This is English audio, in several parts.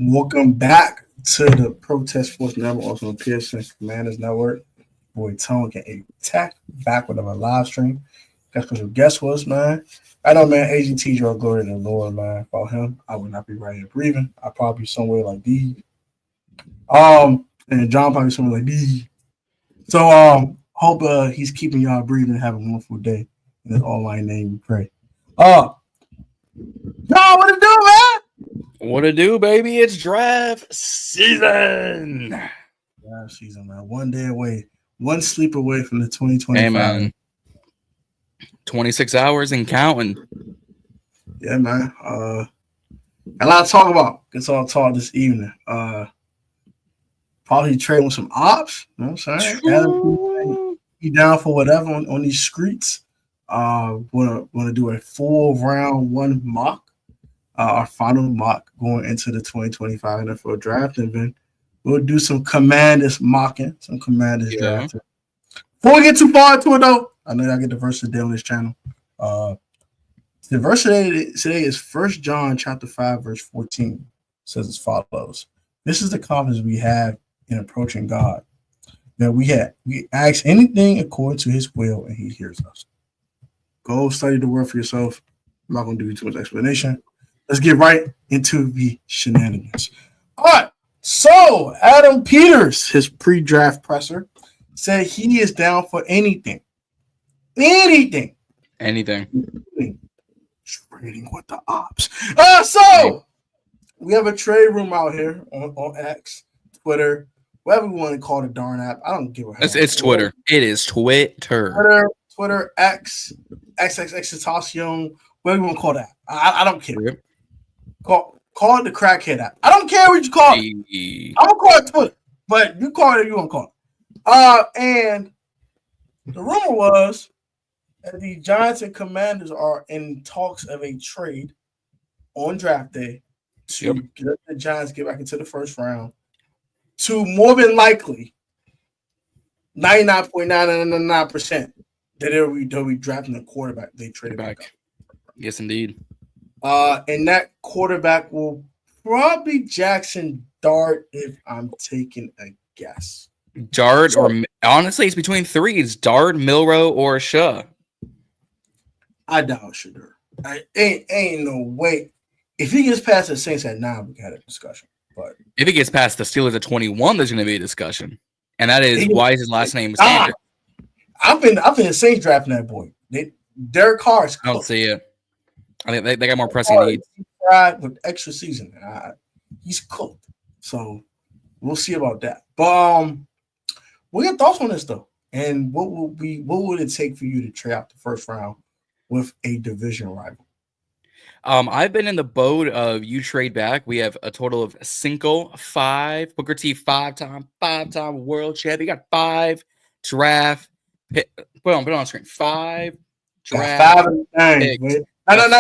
Welcome back to the Protest Force Network, also on Pearson Commanders Network. Boy, Tone can attack back with a live stream. Guess what, man? I know, man. AGT draw glory to the Lord, man. Without him, I would not be right here breathing. I'd probably be somewhere like these. And John probably somewhere like these. So, hope he's keeping y'all breathing and having a wonderful day. In his online name, we pray. John, what it do, man? What to do, baby? It's draft season. Draft season, man. 1 day away, one sleep away from the 2025. Hey, man. 26 hours and counting. Yeah, man. A lot to talk about. It's all talk this evening. Probably trade with some ops. You know what I'm saying? Adam, he down for whatever on these streets. Want to do a full round one mock. Our final mock going into the 2025 NFL draft, and then we'll do some Commanders mocking, some Commanders drafting. Before we get too far into it, though, I know y'all get the verse today on this channel. The verse today is 1 John chapter 5, verse 14. It says as follows: "This is the confidence we have in approaching God, that we ask anything according to His will, and He hears us." Go study the word for yourself. I'm not going to do too much explanation. Let's get right into the shenanigans. All right. So Adam Peters, his pre-draft presser, said he is down for anything. Anything. Trading with the ops. So we have a trade room out here on X, Twitter, whatever we want to call the darn app. I don't give a hell. It's Twitter. It is Twitter. Twitter, X, XXXitacion, whatever you want to call that. I don't care. Yep. Call it the crackhead app. I don't care what you call it. I'm gonna call it Twitter, but you call it, you want to call it. And the rumor was that the Giants and Commanders are in talks of a trade on draft day to get the Giants get back into the first round to more than likely 99.999% that they'll be drafting a quarterback. They traded back up. Yes, indeed. And that quarterback will probably Jackson Dart, if I'm taking a guess. Dart, or honestly, it's between three. It's Dart, Milroe, or Shaw. I doubt Shadur. Ain't no way. If he gets past the Saints at 9, we can have a discussion. But if he gets past the Steelers at 21, there's going to be a discussion, and that is why his last name is Sanders. I've been Saints drafting that boy. Derek Carr's. I don't see it. I think they got more pressing needs. With extra season, he's cooked. So we'll see about that. But what are your thoughts on this though? And what would it take for you to trade out the first round with a division rival? I've been in the boat of you trade back. We have a total of 5. Booker T, five-time world champ. You got 5 draft. Put it on screen. 5 draft. 5 of the things. No, 5 of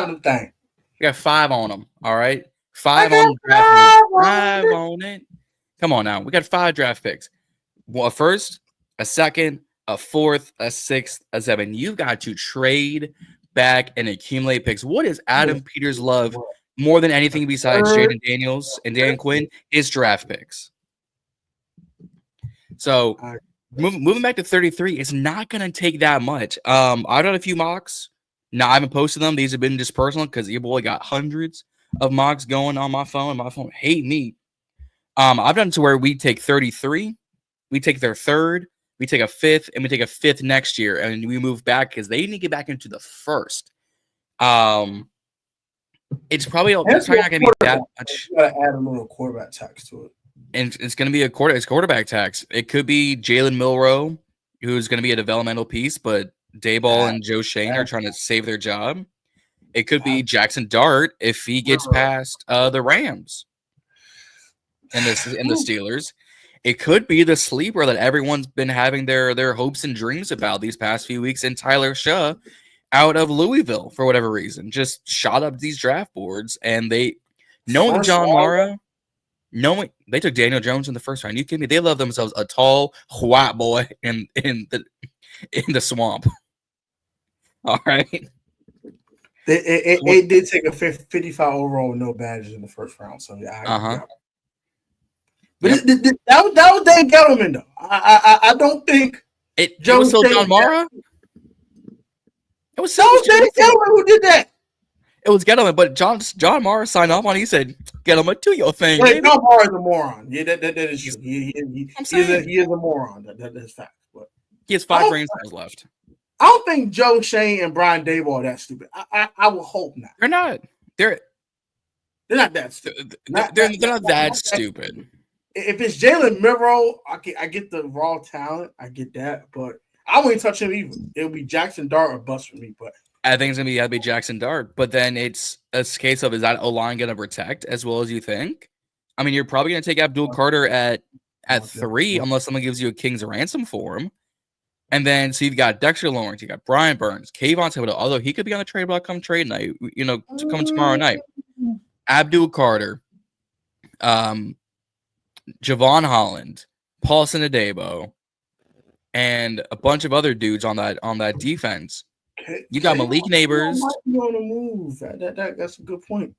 them things. We got 5 on them. All right, 5 on the draft. 5 on it. Come on now. We got 5 draft picks. Well, a first, a second, a fourth, a sixth, a 7. You've got to trade back and accumulate picks. What does Adam Peters love more than anything besides Jaden Daniels and Dan Quinn? His draft picks. So moving back to 33, it's not going to take that much. I've done a few mocks. No, I haven't posted them. These have been just personal because your boy got hundreds of mocks going on my phone. My phone hate me. I've done it to where we take 33, we take their third, we take a 5th, and we take a 5th next year, and we move back because they need to get back into the first. It's probably not going to be that much. You got to add a little quarterback tax to it. And it's going to be quarterback tax. It could be Jalen Milroe, who's going to be a developmental piece, but Dayball and Joe Shane are trying to save their job. It could be Jackson Dart if he gets past the Rams and the Steelers. It could be the sleeper that everyone's been having their hopes and dreams about these past few weeks, and Tyler Shaw out of Louisville for whatever reason just shot up these draft boards, and knowing John Mara. They took Daniel Jones in the first round. You kidding me? They love themselves a tall white boy in the swamp. All right. It did take a 55 overall with no badges in the first round. So yeah. But that was Dave Gettleman though. I don't think it was still John Mara. It was Dave Gettleman who did that. It was Gettleman, but John Mara signed off on it. He said, Gettleman, do your thing, baby. John Mara is a moron. Yeah, that is true. He is a moron. That's fact. But he has 5 brain cells left. I don't think Joe Shane and Brian Daboll are that stupid. I would hope not. They're not. They're not that stupid. They're not that stupid. If it's Jalen Milroe, I get the raw talent. I get that, but I wouldn't touch him either. It'll be Jackson Dart or bust for me. But I think it's gonna be Jackson Dart. But then it's a case of, is that O-line gonna protect as well as you think? I mean, you're probably gonna take Abdul Carter at 3 unless someone gives you a king's ransom for him. And then so you've got Dexter Lawrence, you got Brian Burns, Kayvon Thibodeau, although he could be on the trade block come trade night, come tomorrow night. Abdul Carter, Javon Holland, Paulson Adebo, and a bunch of other dudes on that defense. You got Malik Neighbors. Might be on the move. That's a good point.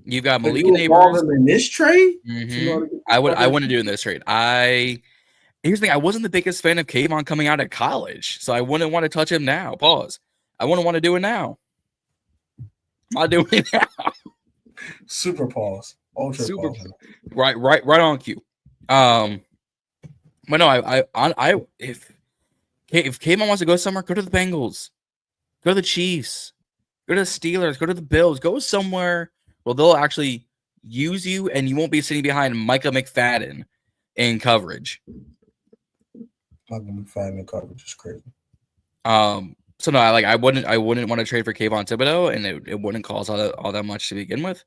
You've got Malik Neighbors in this trade. I wouldn't do in this trade. Here's the thing: I wasn't the biggest fan of Kayvon coming out of college, so I wouldn't want to touch him now. Pause. I wouldn't want to do it now. I'm not doing it now. Super pause. Ultra Super pause. Right on cue. But no, if Kayvon wants to go somewhere, go to the Bengals, go to the Chiefs, go to the Steelers, go to the Bills, go somewhere where they'll actually use you and you won't be sitting behind Micah McFadden in coverage. Micah McFadden in coverage is crazy. So no, I wouldn't want to trade for Kayvon Thibodeau, and it wouldn't cost all that much to begin with.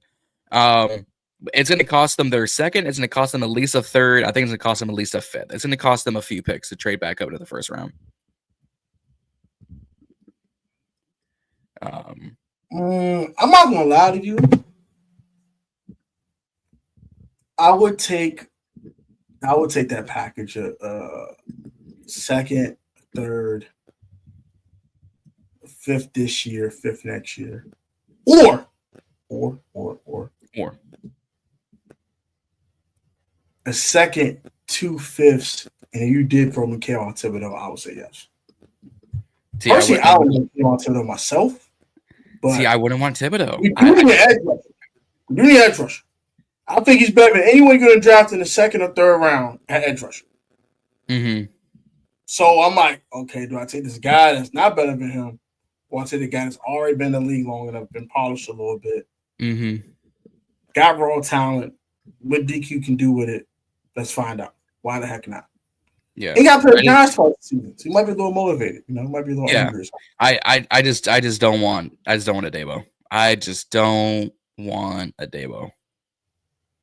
It's going to cost them their second. It's going to cost them at least a third. I think it's going to cost them at least a fifth. It's going to cost them a few picks to trade back up to the first round. I'm not going to lie to you. I would take that package of second, third, fifth this year, fifth next year, or a second, 2 fifths, and you did throw Kayvon Thibodeau, I would say yes. Personally, I would want Kayvon Thibodeau myself. But I wouldn't want Thibodeau. We do need edge rusher. I think he's better than anyone you're going to draft in the second or third round at edge rusher. Mm-hmm. So I'm like, okay, do I take this guy that's not better than him, or I take the guy that's already been in the league long enough, been polished a little bit, got raw talent, what DQ can do with it? Let's find out. Why the heck not? Yeah, he got to play the Giants for the season, so he might be a little motivated. He might be a little angry. I just don't want a Debo. I just don't want a Debo.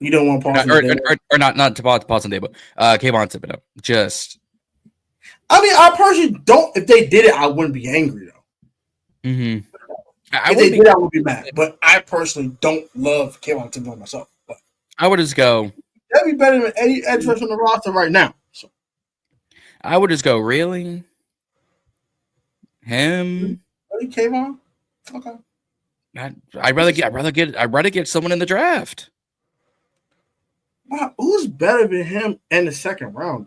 You don't want Paulson or not to Paulson Debo. Kayvon Thibodeau. Just. I mean, I personally don't. If they did it, I wouldn't be angry though. Mm-hmm. If they did, I would be mad. But I personally don't love Kayvon Thibodeau myself. But I would just go. That'd be better than any edge rush on the roster right now. So I would just go, really? Him? Really, Kayvon? Okay. I'd rather get someone in the draft. Wow, who's better than him in the second round?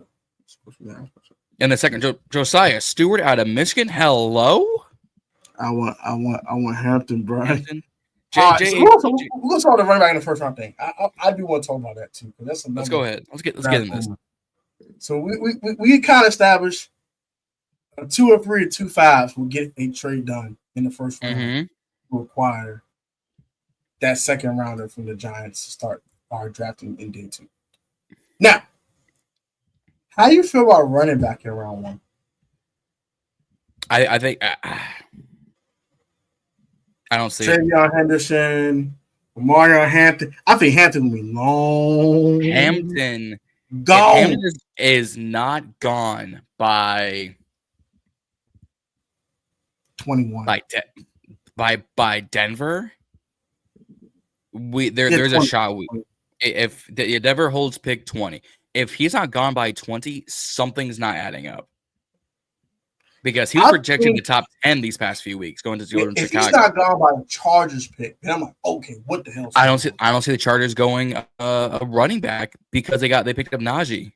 In the second, Josiah Stewart out of Michigan. Hello. I want Hampton, Brian. We're gonna talk about the running back in the first round thing. I do want to talk about that too. That's let's go ahead. Let's get in this. So we kind of established 2 or 3 or 2 5s will get a trade done in the first round. To require that second rounder from the Giants to start our drafting in day 2. Now, how do you feel about running back in round 1? I think I don't see Travion Henderson, Mario Hampton. I think Hampton will be long. Hampton gone. Hampton is not gone by 21. By Denver. There's a shot. If Denver holds pick 20, if he's not gone by 20, something's not adding up. because he was projecting the top 10 these past few weeks going to Chicago. If he's not gone by the Chargers pick, then I'm like, okay, what the hell? I don't see the Chargers going a running back because they picked up Najee.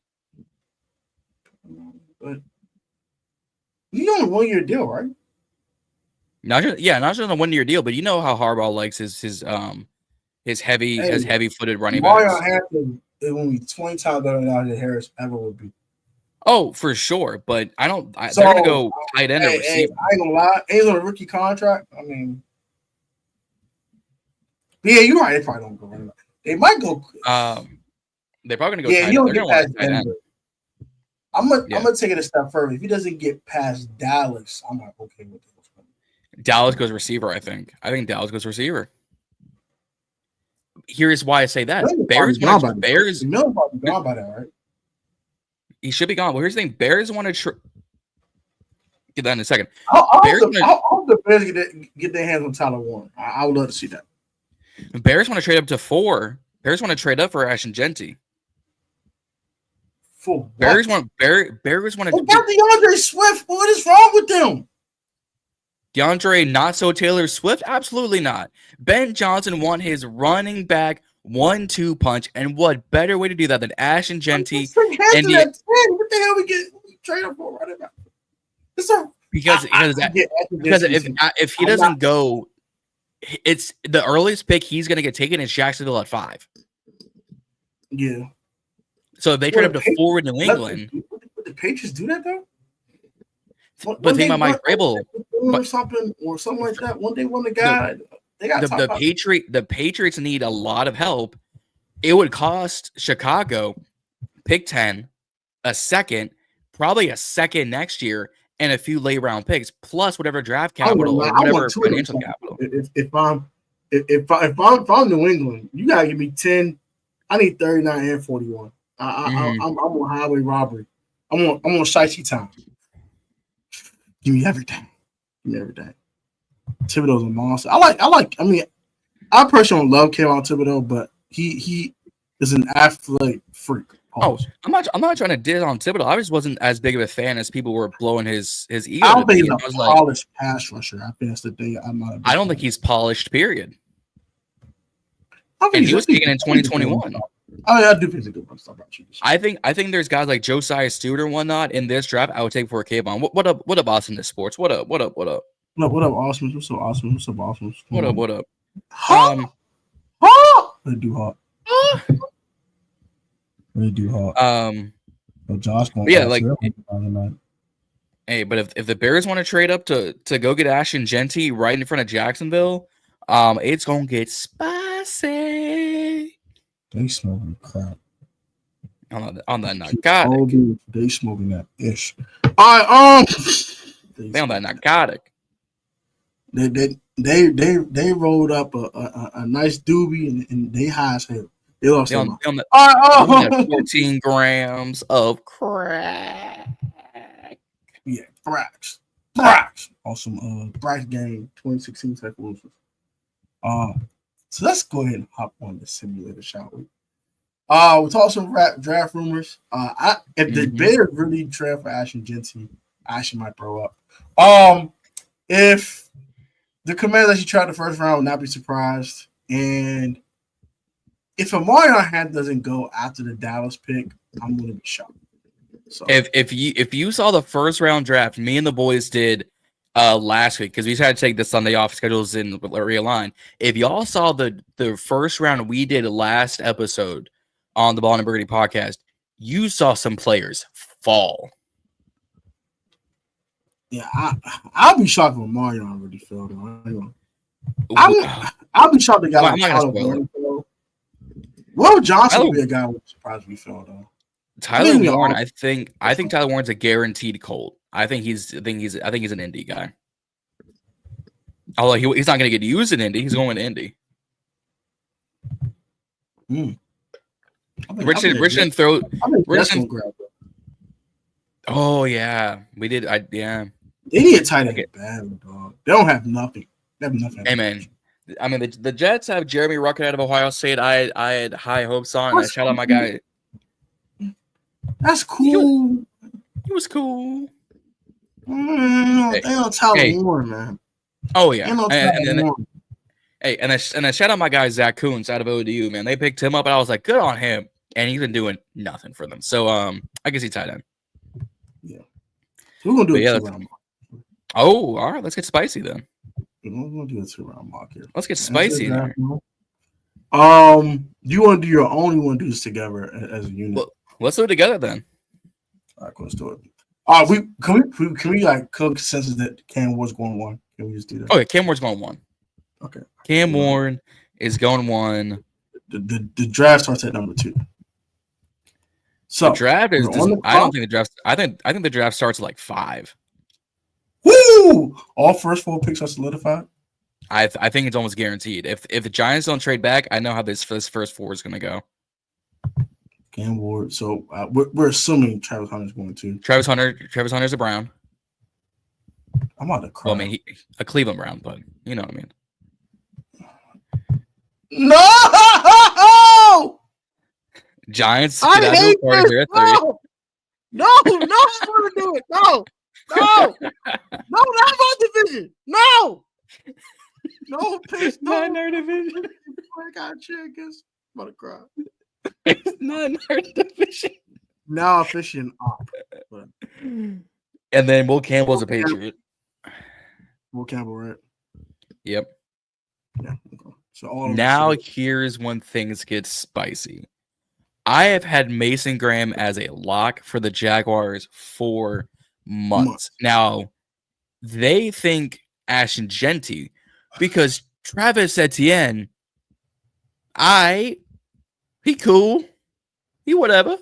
But he's on a 1-year deal, right? Najee's on a 1-year deal, but you know how Harbaugh likes his heavy-footed running backs. Mario Hampton is going to be 20 times better than Najee Harris ever would be. Oh, for sure, but they're going to go tight end or receiver. I ain't going to lie. He's on a rookie contract. I mean, yeah, you're right. They probably don't go running back. They might go. They're probably going to go tight end. They're going to want tight end. I'm gonna take it a step further. If he doesn't get past Dallas, I'm like, okay with it. Dallas goes receiver, I think. Dallas goes receiver. Here's why I say that. Bears Miller's probably gone by that, right? He should be gone. Well, here's the thing. Bears want to get that in a second. How the Bears get their hands on Tyler Warren? I would love to see that. Bears want to trade up to 4. Bears want to trade up for Ashton Genty. For what? Bears want to. What about DeAndre Swift? What is wrong with them? DeAndre, not so Taylor Swift? Absolutely not. Ben Johnson won his running back 1-2 punch, and what better way to do that than Ashton Genty? And what the hell we trade up for running back? Because if he doesn't go, it's the earliest pick he's going to get taken is Jacksonville at 5. Yeah. So if they trade up to 4 in New England, the Patriots do that though. But think about Mike Vrabel or something like that. When they won the guy, they got the Patriots need a lot of help. It would cost Chicago pick 10, a second, probably a second next year, and a few late round picks, plus whatever draft capital or whatever financial capital. If I'm New England, you gotta give me 10. I need 39 and 41. I'm on highway robbery. I'm on shitey time. Give me everything. Thibodeau's a monster. I personally don't love Kayvon Thibodeau, but he is an athletic freak. Pause. I'm not trying to diss on Thibodeau. I just wasn't as big of a fan as people were blowing his ego. I don't think he's a polished pass rusher. I think that's the thing. I don't think he's polished. Period. And he was taken in 2021. I do think he's a good one. I think there's guys like Josiah Stewart or whatnot in this draft. I would take for a Kayvon. What up, Austin? This sports. What up? What up, Austin? What's up, Austin? What up? They do hot. They do hot. Well, Josh going hey, but if the Bears want to trade up to go get Ashton Genty right in front of Jacksonville, it's gonna get spicy. They smoking crap. On that narcotic. They smoking that ish. All right, they on that narcotic. They rolled up a nice doobie and they high as hell. They lost on 14 grams of crack. Yeah, Brax. Awesome. Brax game 2016 type losers. So let's go ahead and hop on the simulator, shall we? We talked some draft rumors. If the Bears really trade for Ashton Genty, Ashton might throw up. If the Commanders actually try the first round, would not be surprised. And if Amari Hand doesn't go after the Dallas pick, I'm going to be shocked. So if you saw the first round draft, me and the boys did last week because we had to take the Sunday off, schedules in realign. If y'all saw the first round we did last episode on the Ballin In Burgundy podcast, you saw some players fall. Yeah, I'll be shocked if Mario already fell though. I'll be shocked the guy like Tyler Warren fell. Will Johnson would be a guy who would surprise me fell though. Tyler Warren, I think Tyler Warren's a guaranteed Colt. I think he's an indie guy. Although he's not going to get used in Indy, he's going to Indy. Richardson throw. Oh yeah, we did. Yeah. They need a tight end bad, dog. They don't have nothing. They have nothing. Hey man, I mean the Jets have Jeremy Ruckert out of Ohio State. I had high hopes on. And I shout out my guy. That's cool. He was cool. Hey, Ain't no Tyler hey. Warren, man. Oh yeah, Ain't no Tyler Warren. Hey, and I shout out my guy Zach Coons out of ODU, man. They picked him up, and I was like, good on him. And he's been doing nothing for them. So I guess he's tight end. Yeah. So we're gonna do But a 2-round mock. Oh, all right. Let's get spicy then. We're gonna do a 2-round mock here. Let's get spicy in there. Do you want to do your own? You want to do this together as a unit? Well, let's do it together then. All right, cool, let's do it. Can we like cook consensus that Cam Ward's going 1? Can we just do that? Okay, Cam Ward's going 1. Okay. Cam Ward is going 1. The draft starts at number 2. So the draft is. I don't think the draft. I think the draft starts at like 5. Woo! All first 4 picks are solidified. I think it's almost guaranteed. If the Giants don't trade back, I know how this first 4 is going to go. Cam Ward. So we're assuming Travis Hunter's going to. Travis Hunter's a Brown. I'm about to cry. Well, I mean, a Cleveland Brown, but you know what I mean. No! Giants. I hate this. No, I want to do it. No, not my division. No, please, not in our division. I got chickens. I'm about to cry. It's not in our division. Now fishing up. And then Will Campbell's a Patriot. Will Campbell, right? Yep. Yeah. Okay. So now here's when things get spicy. I have had Mason Graham as a lock for the Jaguars for months. Now, they think Ashton Genty because Travis Etienne, he cool. He whatever.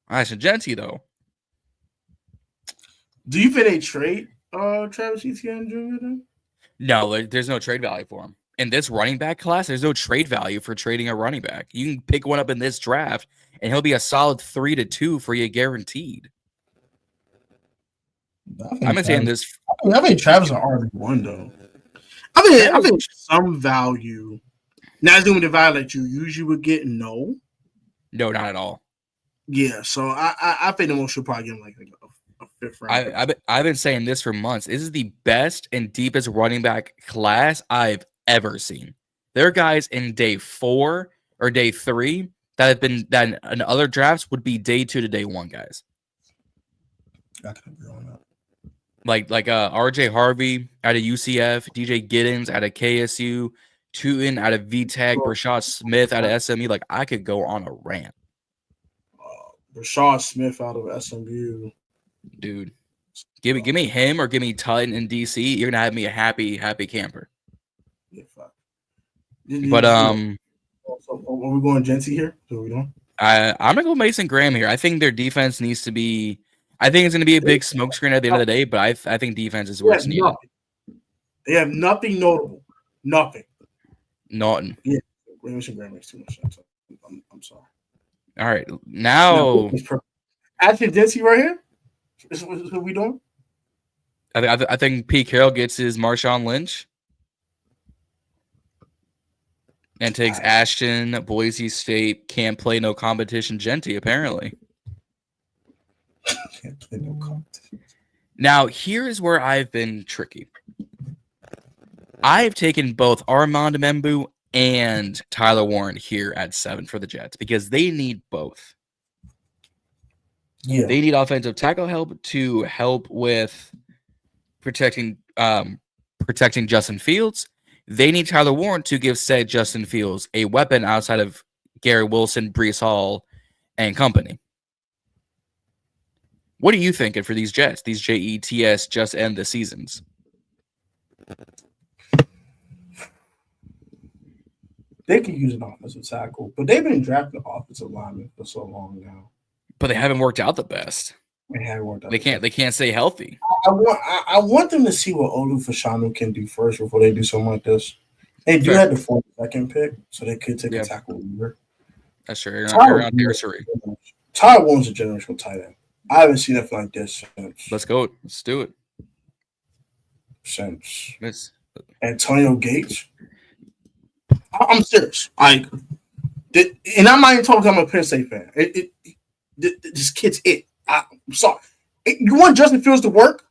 Ashton Genty, though. Do you think they trade Travis Etienne Jr.? No, there's no trade value for him. In this running back class, there's no trade value for trading a running back. You can pick one up in this draft, and he'll be a solid 3-2 for you guaranteed. I'm saying this. I think Travis is RB1 though. I think some value. Not doing the value that you usually would get. No, not at all. Yeah, so I think the most should probably get him like a 5th round. I've been saying this for months. This is the best and deepest running back class I've ever seen. There are guys in day 4 or day 3 that in other drafts would be day 2 to day 1 guys. I can agree on that. Like RJ Harvey out of UCF, DJ Giddens out of KSU, Tootin out of VTech, Rashad Smith out of SMU. Like I could go on a rant. Rashad Smith out of SMU. Dude, give me him or give me Titan in DC. You're gonna have me a happy camper. Yeah, fuck. But so are we going Genty here? So we don't. I'm gonna go Mason Graham here. I think their defense needs to be. I think it's gonna be a big smokescreen at the end of the day. But I think defense is where it's needed. They have nothing notable. Nothing. Yeah, Mason Graham makes too much sense. I'm sorry. All right, now actually Genty right here. Is what we doing? I think Pete Carroll gets his Marshawn Lynch and takes Ashton, Boise State, can't play no competition Genty, apparently. Can't play no competition. Now, here's where I've been tricky. I've taken both Armand Membu and Tyler Warren here at 7 for the Jets because they need both. Yeah. They need offensive tackle help to help with protecting Justin Fields. They need Tyler Warren to give said Justin Fields a weapon outside of Gary Wilson, Breece Hall, and company. What are you thinking for these Jets? These Jets just end the seasons. They could use an offensive tackle, but they've been drafting offensive linemen for so long now. But they haven't worked out the best. They haven't worked out. They can't stay healthy. I want them to see what Olu Fashanu can do first before they do something like this. They do have the 42nd pick, so they could take a tackle leader. That's true. You're on nursery. Tyler Warren's a generational tight end. I haven't seen nothing like this since. Let's go. Let's do it. Since Antonio Gates. I'm serious. And I'm not even talking. I'm a Penn State fan. This kid's it. I'm sorry. You want Justin Fields to work?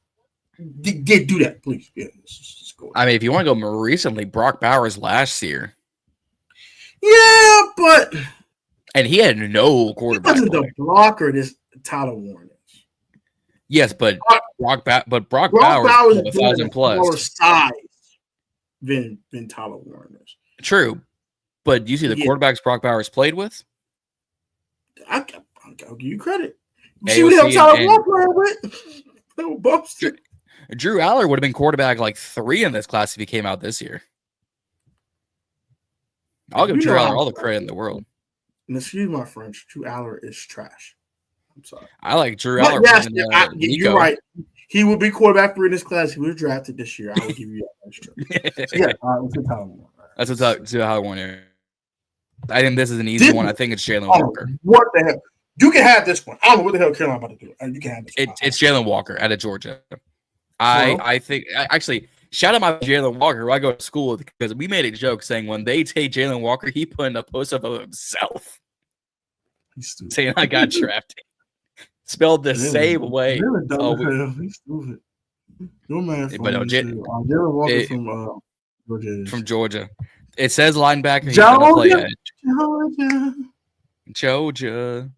do that, please. Yeah, let's go. I mean, if you want to go more recently, Brock Bowers last year. Yeah, but and he had no quarterback. He wasn't the blocker this Tyler Warren is. Yes, but Brock Bowers is 1,000 plus more size than Tyler Warren is. True, but do you see the quarterbacks Brock Bowers played with? I'll give you credit. You see what Tyler Warren played with? Drew Aller would have been quarterback like 3 in this class if he came out this year. I'll give Drew Aller all the credit in the world. And excuse my French, Drew Aller is trash. I'm sorry. I like Drew Aller. Yes, you're right. He would be quarterback 3 in this class. He was drafted this year. I will give you that extra. So yeah, let's Tyler Warren. That's what's Tyler Warren. I think this is an easy one. I think it's Jalen Walker. What the hell? You can have this one. I don't know what the hell Carolina about to do. You can have this one. It's Jalen Walker out of Georgia. I think actually shout out my Jalen Walker who I go to school with because we made a joke saying when they take Jalen Walker, he put in a post up of himself saying I got drafted. Spelled the same way. He's stupid. Your man Jalen Walker from Georgia. From Georgia. It says linebacker. He's gonna play edge. Georgia.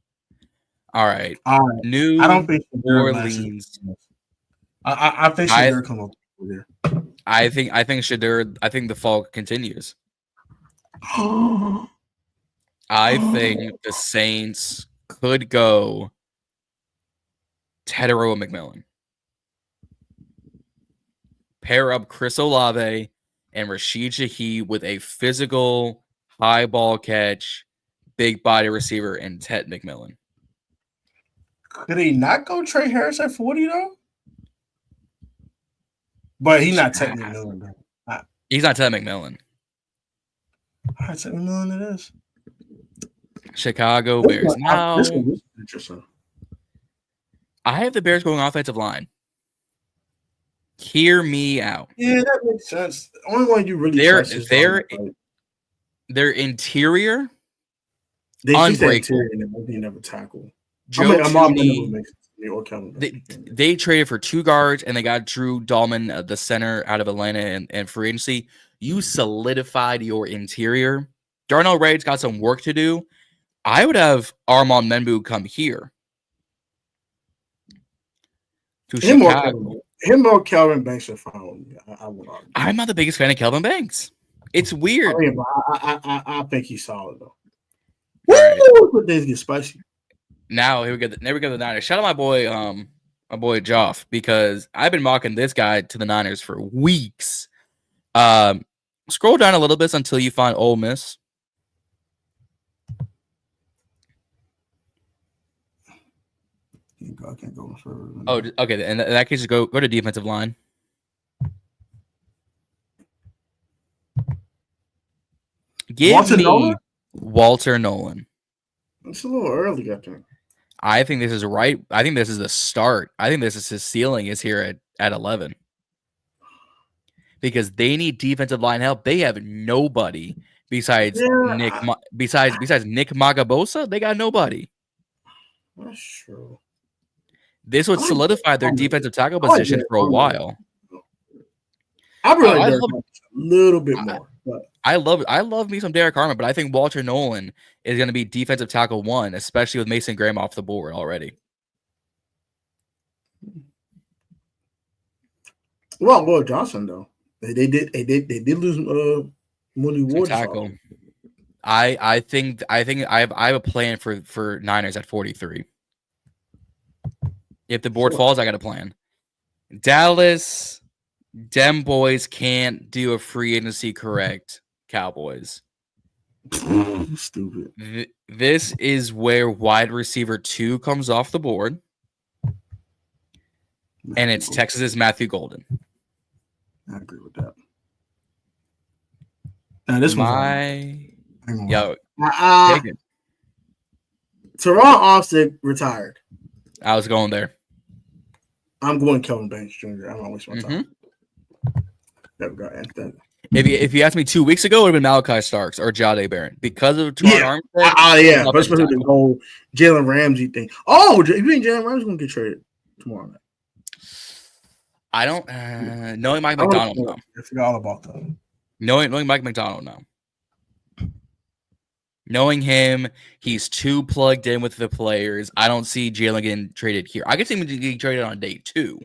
All right. New I don't think Orleans. I think Shadur come up here. I think Shadur. I think the fall continues. I think the Saints could go Tedero McMillan. Pair up Chris Olave and Rashid Shaheed with a physical high ball catch, big body receiver, and Ted McMillan. Could he not go Trey Harris at 40 though? But he's not Ted McMillan. He's not Ted McMillan. All right, Ted McMillan it is. Chicago Bears. Now, I have the Bears going offensive line. Hear me out. Yeah, that makes sense. The only one you really trust is their interior. They interior and they never tackle. They traded for 2 guards and they got Drew Dahlman, the center out of Atlanta and free agency. You solidified your interior. Darnell Wright's got some work to do. I would have Armand Membu come here to Chicago. Him or Kelvin Banks are fine. I'm not the biggest fan of Kelvin Banks. It's weird. I think he's solid though. Right. Woo! Things get spicy. Now here we go. There we go. The Niners. Shout out my boy Joff because I've been mocking this guy to the Niners for weeks. Scroll down a little bit until you find Ole Miss. I can't go further. Oh, okay. In that case, go to defensive line. Give me Walter Nolan. It's a little early, I think. I think this is right. I think this is the start. I think this is his ceiling is here at 11. Because they need defensive line help. They have nobody besides Nick Magabosa. They got nobody. That's true. This would solidify their defensive tackle position for a while. I really love a little bit more. But I love me some Derek Harmon, but I think Walter Nolan is going to be defensive tackle 1, especially with Mason Graham off the board already. Well, Will Johnson though they did lose Mooney Ward tackle. I think I have a plan for Niners at 43. If the board falls, I got a plan. Dallas, dem boys can't do a free agency correct. Cowboys. Stupid. This is where wide receiver 2 comes off the board. And it's Texas's Matthew Golden. I agree with that. Now this Teron Austin retired. I was going there. I'm going Kelvin Banks Jr. I'm not wasting my time. There we go. If you asked me 2 weeks ago, it would have been Malachi Starks or Jade Barron because of Teron Armstead. Especially with the whole Jalen Ramsey thing. Oh, you think Jalen Ramsey's going to get traded tomorrow night? I don't knowing Mike McDonald. No. I forgot all about that. Knowing Mike McDonald, no. Knowing him, he's too plugged in with the players. I don't see Jalen getting traded here. I could see him getting traded on day 2.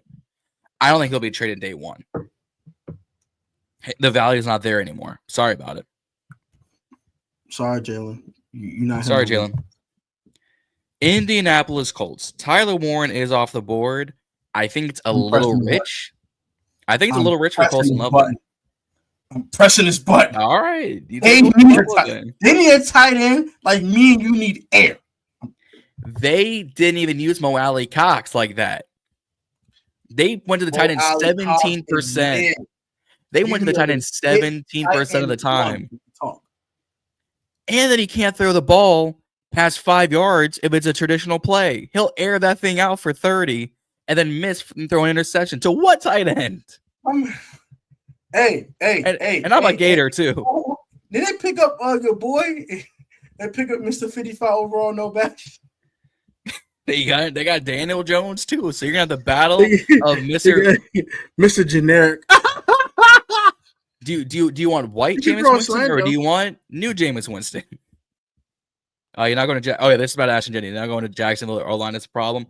I don't think he'll be traded day 1. The value is not there anymore. Sorry about it. Sorry, Jalen. You're not. Sorry, Jalen. Indianapolis Colts. Tyler Warren is off the board. I think it's a little rich. I think it's a little rich for Colson Loveland. I'm pressing his button. All right. They need a tight end like me and you need air. They didn't even use Mo Alley Cox like that. They went to the tight end 17%. They went to the tight end 17% of the time. And then he can't throw the ball past 5 yards if it's a traditional play. He'll air that thing out for 30 and then miss and throw an interception. To what tight end? Hey, and I'm a Gator too. Did they pick up your boy? They pick up Mr. 55 overall, no bash. They got Daniel Jones too. So you're gonna have the battle of Mr. Generic. Do you want white Jameis Winston or do you want new Jameis Winston? You're not going to. Oh yeah, this is about Ashton Jennings. You're not going to Jacksonville or line. That's a problem.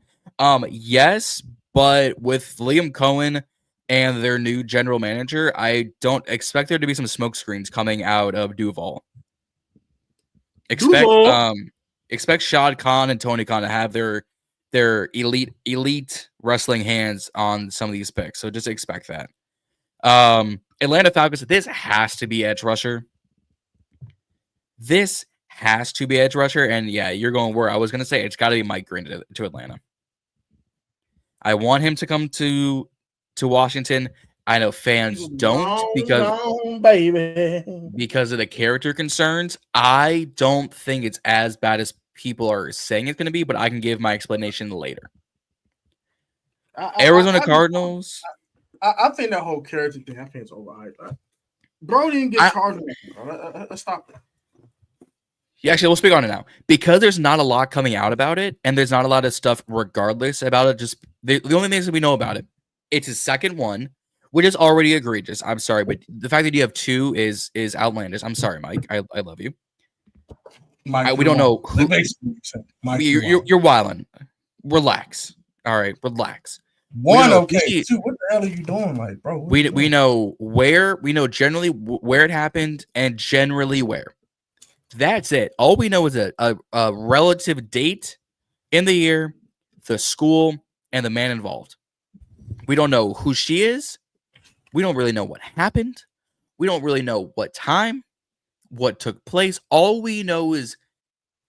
Yes, but with Liam Cohen and their new general manager, I don't expect there to be some smoke screens coming out of Duval. Expect Shad Khan and Tony Khan to have their elite wrestling hands on some of these picks. So just expect that. Atlanta Falcons. This has to be edge rusher. This has to be edge rusher, and yeah, you're going where I was going to say it's got to be Mike Green to Atlanta. I want him to come to Washington. I know fans don't because of the character concerns. I don't think it's as bad as people are saying it's going to be, but I can give my explanation later. Arizona Cardinals. I think that whole character thing, I think it's overhyped. Bro didn't get charged. Let's stop that. Yeah, actually, we'll speak on it now. Because there's not a lot coming out about it, and there's not a lot of stuff regardless about it. Just the only things that we know about it, it's his second one, which is already egregious. I'm sorry, but the fact that you have 2 is outlandish. I'm sorry, Mike. I love you. Mike, we don't know who. You're wilding. Relax. All right, relax. 1, okay. 2, what the hell are you doing, like, bro? We know where. We know generally where it happened and generally where. That's it. All we know is a relative date in the year, the school, and the man involved. We don't know who she is. We don't really know what happened. We don't really know what time, what took place. All we know is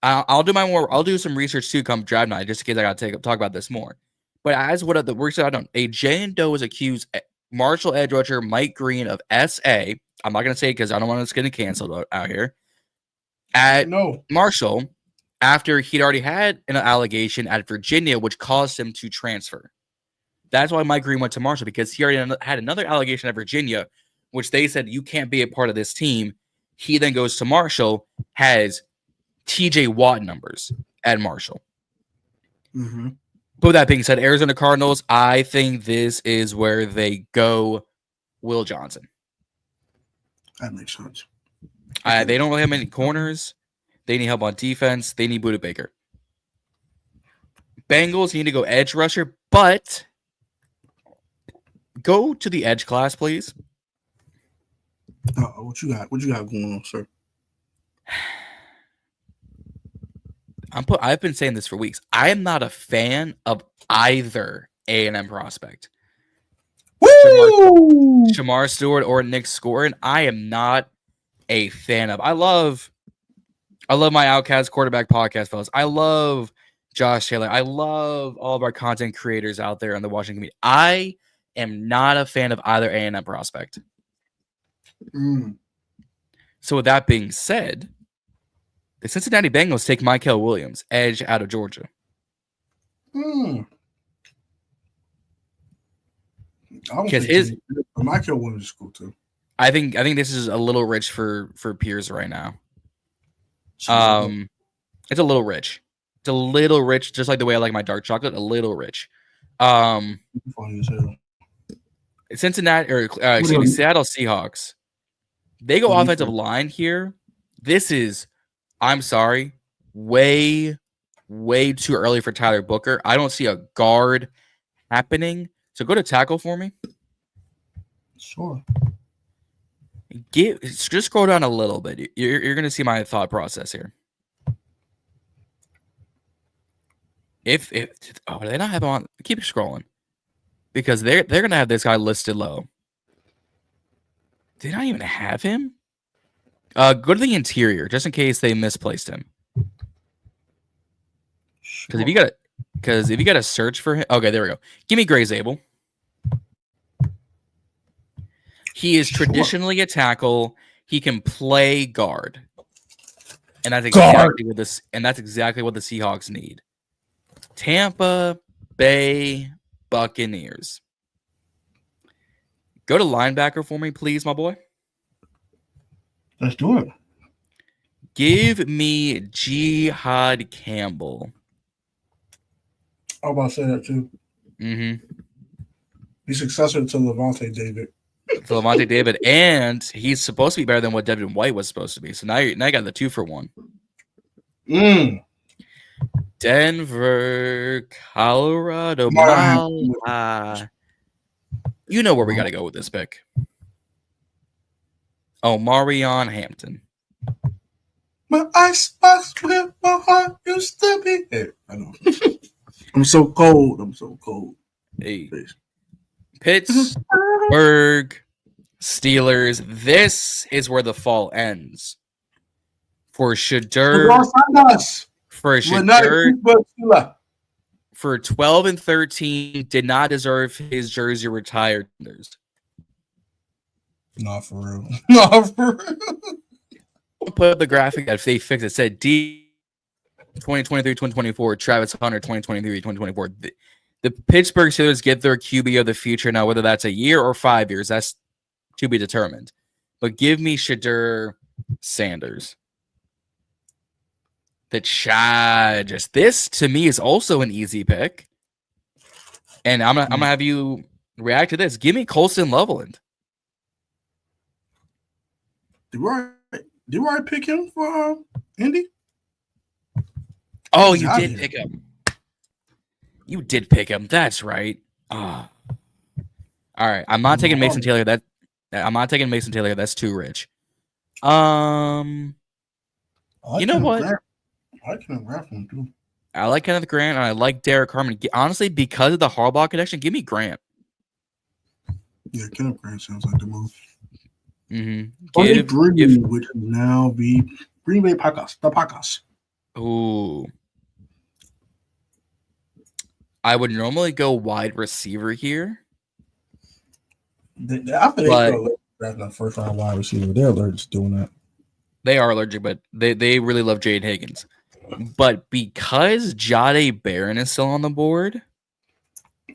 I'll do some research too come draft night just in case I got to talk about this more. But as what the research I don't, a Jane Doe was accused Marshall edge rusher Mike Green of SA. I'm not gonna say it because I don't want us getting canceled out here. At Marshall, after he'd already had an allegation at Virginia, which caused him to transfer. That's why Mike Green went to Marshall, because he already had another allegation at Virginia, which they said, you can't be a part of this team. He then goes to Marshall, has TJ Watt numbers at Marshall. Mm-hmm. But with that being said, Arizona Cardinals, I think this is where they go Will Johnson. That makes sense. They don't really have many corners. They need help on defense. They need Budda Baker. Bengals need to go edge rusher, but go to the edge class, please. What you got? What you got going on, sir? I've been saying this for weeks. I am not a fan of either A&M prospect. Shamar Stewart or Nick Scorin. I am not a fan of. I love my Outcast quarterback podcast, fellas. I love Josh Taylor. I love all of our content creators out there in the Washington community. I am not a fan of either A&M prospect. So with that being said, the Cincinnati Bengals take Mykel Williams, edge out of Georgia. Mykel Williams is cool too. I think this is a little rich for Piers right now. It's a little rich. It's a little rich, just like the way I like my dark chocolate. A little rich. Funny as hell. Cincinnati, or excuse me, Seattle Seahawks. They go offensive line here. This is, I'm sorry, way too early for Tyler Booker. I don't see a guard happening. So go to tackle for me. Sure. Just scroll down a little bit. You're gonna see my thought process here. If do they not have him on? Keep scrolling, because they're gonna have this guy listed low. Did they not even have him? Go to the interior just in case they misplaced him. Because if you got to search for him, okay, there we go. Give me Gray Zabel. He is traditionally a tackle. He can play guard, and that's exactly what this. And that's exactly what the Seahawks need. Tampa Bay Buccaneers. Go to linebacker for me, please, my boy. Let's do it. Give me Jihad Campbell. I was about to say that too. Mm-hmm. He's successor to Levante David. And he's supposed to be better than what Devin White was supposed to be. So now you got the 2-for-1. Denver, Colorado. You know where we got to go with this pick. Oh, Marion Hampton. My icebox where my heart used to be. Hey, I know. I'm so cold. Hey. Pittsburgh Steelers. This is where the fall ends. For Shedeur. For 12 and 13, did not deserve his jersey retired. Not for real. Not for real. Put up the graphic that if they fix it, said D 2023-2024, Travis Hunter 2023-2024. The Pittsburgh Steelers get their QB of the future. Now, whether that's a year or 5 years, that's to be determined. But give me Shedeur Sanders. The Chargers. This, to me, is also an easy pick. And I'm gonna have you react to this. Give me Colston Loveland. Did we already pick him for Indy? Oh, you did pick him. You did pick him. That's right. All right. I'm not taking Mason Taylor. I'm not taking Mason Taylor. That's too rich. You know what? I like Kenneth Grant from him too. I like Kenneth Grant, and I like Derek Harmon. Honestly, because of the Harbaugh connection, give me Grant. Yeah, Kenneth Grant sounds like the move. Mm-hmm. Which will now be Green Bay Packers. The Packers. Ooh. I would normally go wide receiver here. After they go the first round wide receiver, they're allergic to doing that. They are allergic, but they really love Jade Higgins. But because Jahdae Barron is still on the board,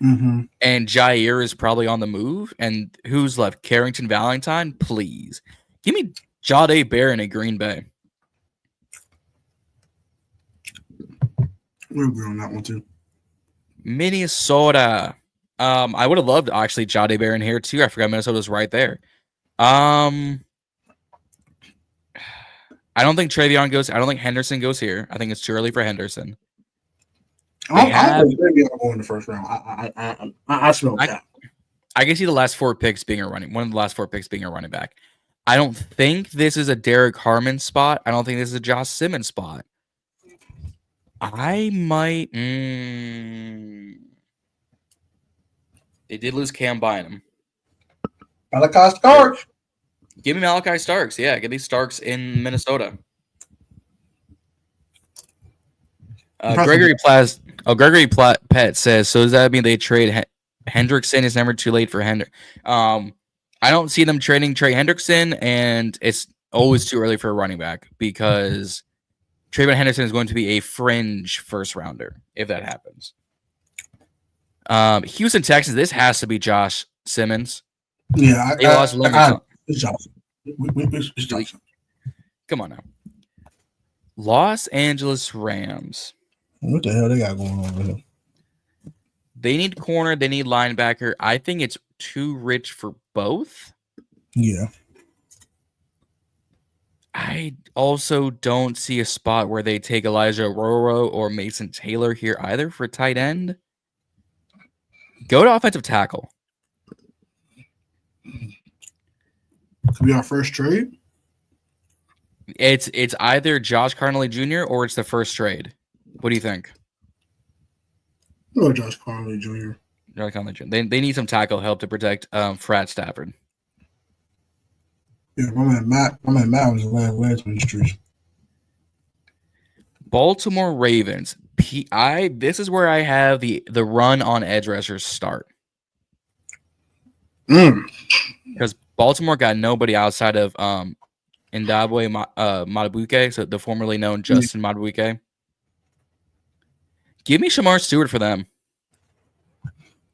and Jair is probably on the move, and who's left? Carrington Valentine? Please. Give me Jahdae Barron at Green Bay. We'll agree on that one too. Minnesota. I would have loved actually Jahdae Barron here too. I forgot Minnesota's right there. I don't think Travion goes. I don't think Henderson goes here. I think it's too early for Henderson. I think Travion go in the first round. I smell that. I can see the last 4 picks being one of the last 4 picks being a running back. I don't think this is a Derek Harmon spot. I don't think this is a Josh Simmons spot. I might. They did lose Cam Bynum. Malachi Starks. Give me Malachi Starks. Yeah, give me Starks in Minnesota. Gregory Pett says, so does that mean they trade Hendrickson? It's never too late for I don't see them trading Trey Hendrickson, and it's always too early for a running back because Trayvon Henderson is going to be a fringe first rounder if that happens. Houston Texans, this has to be Josh Simmons. Yeah, they lost Lumberton. It's Josh. Come on now. Los Angeles Rams. What the hell they got going on over here? They need corner. They need linebacker. I think it's too rich for both. Yeah. I also don't see a spot where they take Elijah Roro or Mason Taylor here either for tight end. Go to offensive tackle. Could be our first trade. It's either Josh Carnley Jr. or it's the first trade. What do you think? Or Josh Carnley Jr. Josh Carnley Jr. They need some tackle help to protect Frat Stafford. Yeah, my man Matt was the last on the streets. Baltimore Ravens. This is where I have the run on edge rushers start. Because Baltimore got nobody outside of Ndabwe Madubuike, so the formerly known Justin Madubuike. Give me Shamar Stewart for them.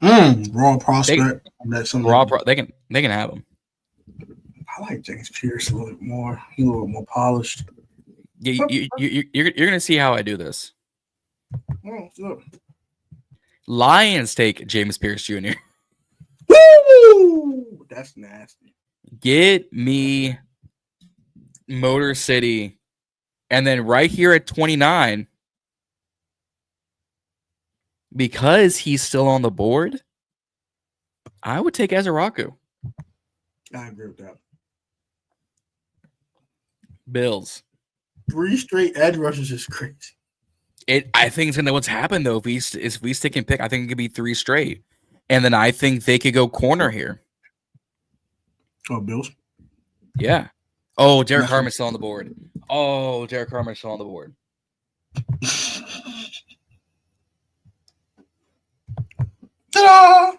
Raw prospect. They can have him. I like James Pierce a little bit more. He's a little more polished. Yeah, you're gonna see how I do this. Oh, sure. Lions take James Pierce Jr. Woo! That's nasty. Get me Motor City, and then right here at 29, because he's still on the board, I would take Ezeraku. I agree with that. Bills. 3 straight edge rushes is crazy. I think it's gonna what's happened though. If we stick and pick, I think it could be 3 straight, and then I think they could go corner here. Oh, Bills. Yeah. Oh, Derek Carmen's still on the board. Ta-da!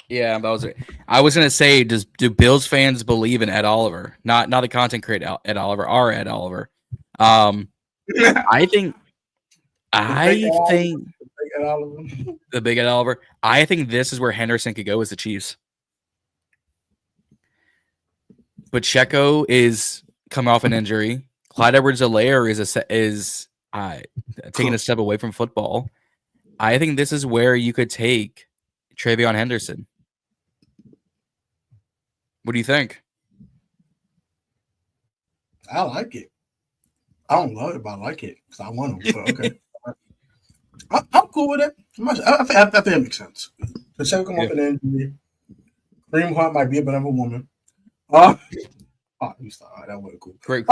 Yeah, that was it. I was gonna say, do Bills fans believe in Ed Oliver? Not the content creator Ed Oliver, our Ed Oliver. I think the big Ed Oliver. I think this is where Henderson could go as the Chiefs. But Checo is coming off an injury. Clyde Edwards-Helaire is taking a step away from football. I think this is where you could take Travion Henderson. What do you think? I like it. I don't love it, but I like it because I want him. So, okay. I'm cool with it. I think it makes sense. Pacheco come off an injury. Kareem Hunt might be a better woman. You start. That wasn't cool. Kareem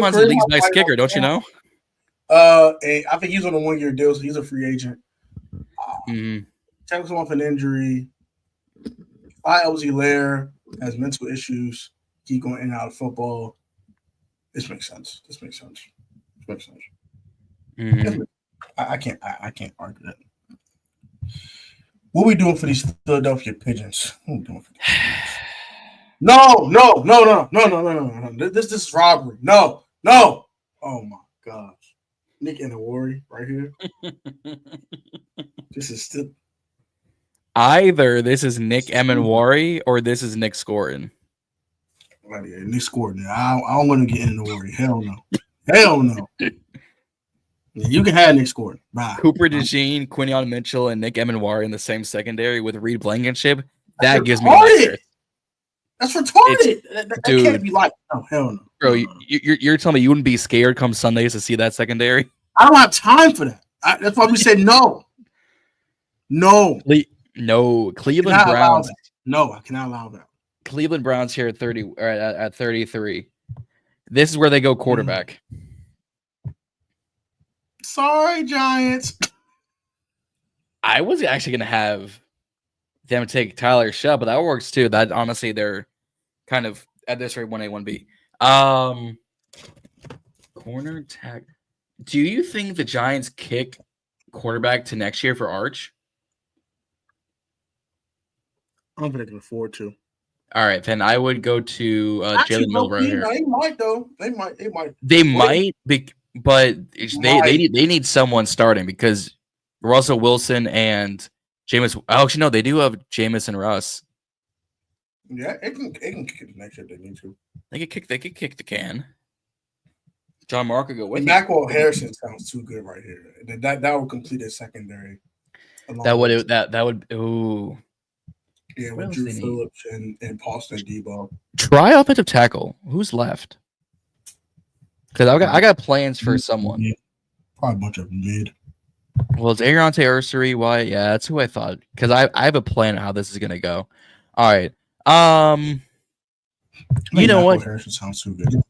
Hunt's the league's best kicker, don't you know? I think he's on a 1-year deal, so he's a free agent. Pacheco come off an injury. Edwards-Helaire has mental issues. Keep going in and out of football. This makes sense. Mm-hmm. I can't argue that. What are we doing for these Philadelphia Pigeons? What are we doing for these Pigeons? No. This is robbery. No. Oh my gosh. Nick and Awori right here. This is still either this is Nick Emenwari or this is Nick Scorin. Right here. Nick Scorin. I don't want to get in Awori. Hell no. Yeah, you can have Nick Scorin. Bye. Cooper DeJean, Quinion Mitchell, and Nick Emenwari in the same secondary with Reed Blankenship. That gives me nightmares. That's retarded. That can't be like. Oh, hell no. Bro, you're telling me you wouldn't be scared come Sundays to see that secondary? I don't have time for that. That's why we said no. No. Cleveland Browns. No, I cannot allow that. Cleveland Browns here at 30 or at 33. This is where they go quarterback. Sorry, Giants. I was actually gonna have them take Tyler Shell, but that works too. That honestly, they're kind of at this rate 1A, 1B. Corner tag. Do you think the Giants kick quarterback to next year for Arch? I don't think they can afford to. All right, then I would go to Jalen Milroe here. They might though. They might. But they need someone starting because Russell Wilson and Jameis. Actually, no, they do have Jameis and Russ. Yeah, it can kick it next year if they need to. They could kick the can. John Mark could go with Maxwell Harrison sounds too good right here. That would complete a secondary. That would. Ooh. Yeah, What with else Drew they need? Phillips and Paulson Debo. Try offensive tackle. Who's left? Because I got plans for someone. Yeah, probably a bunch of mid. Well, it's Ariante Ursary. Why? Yeah, that's who I thought. Because I have a plan on how this is gonna go. All right. You know what? Harrison sounds too good.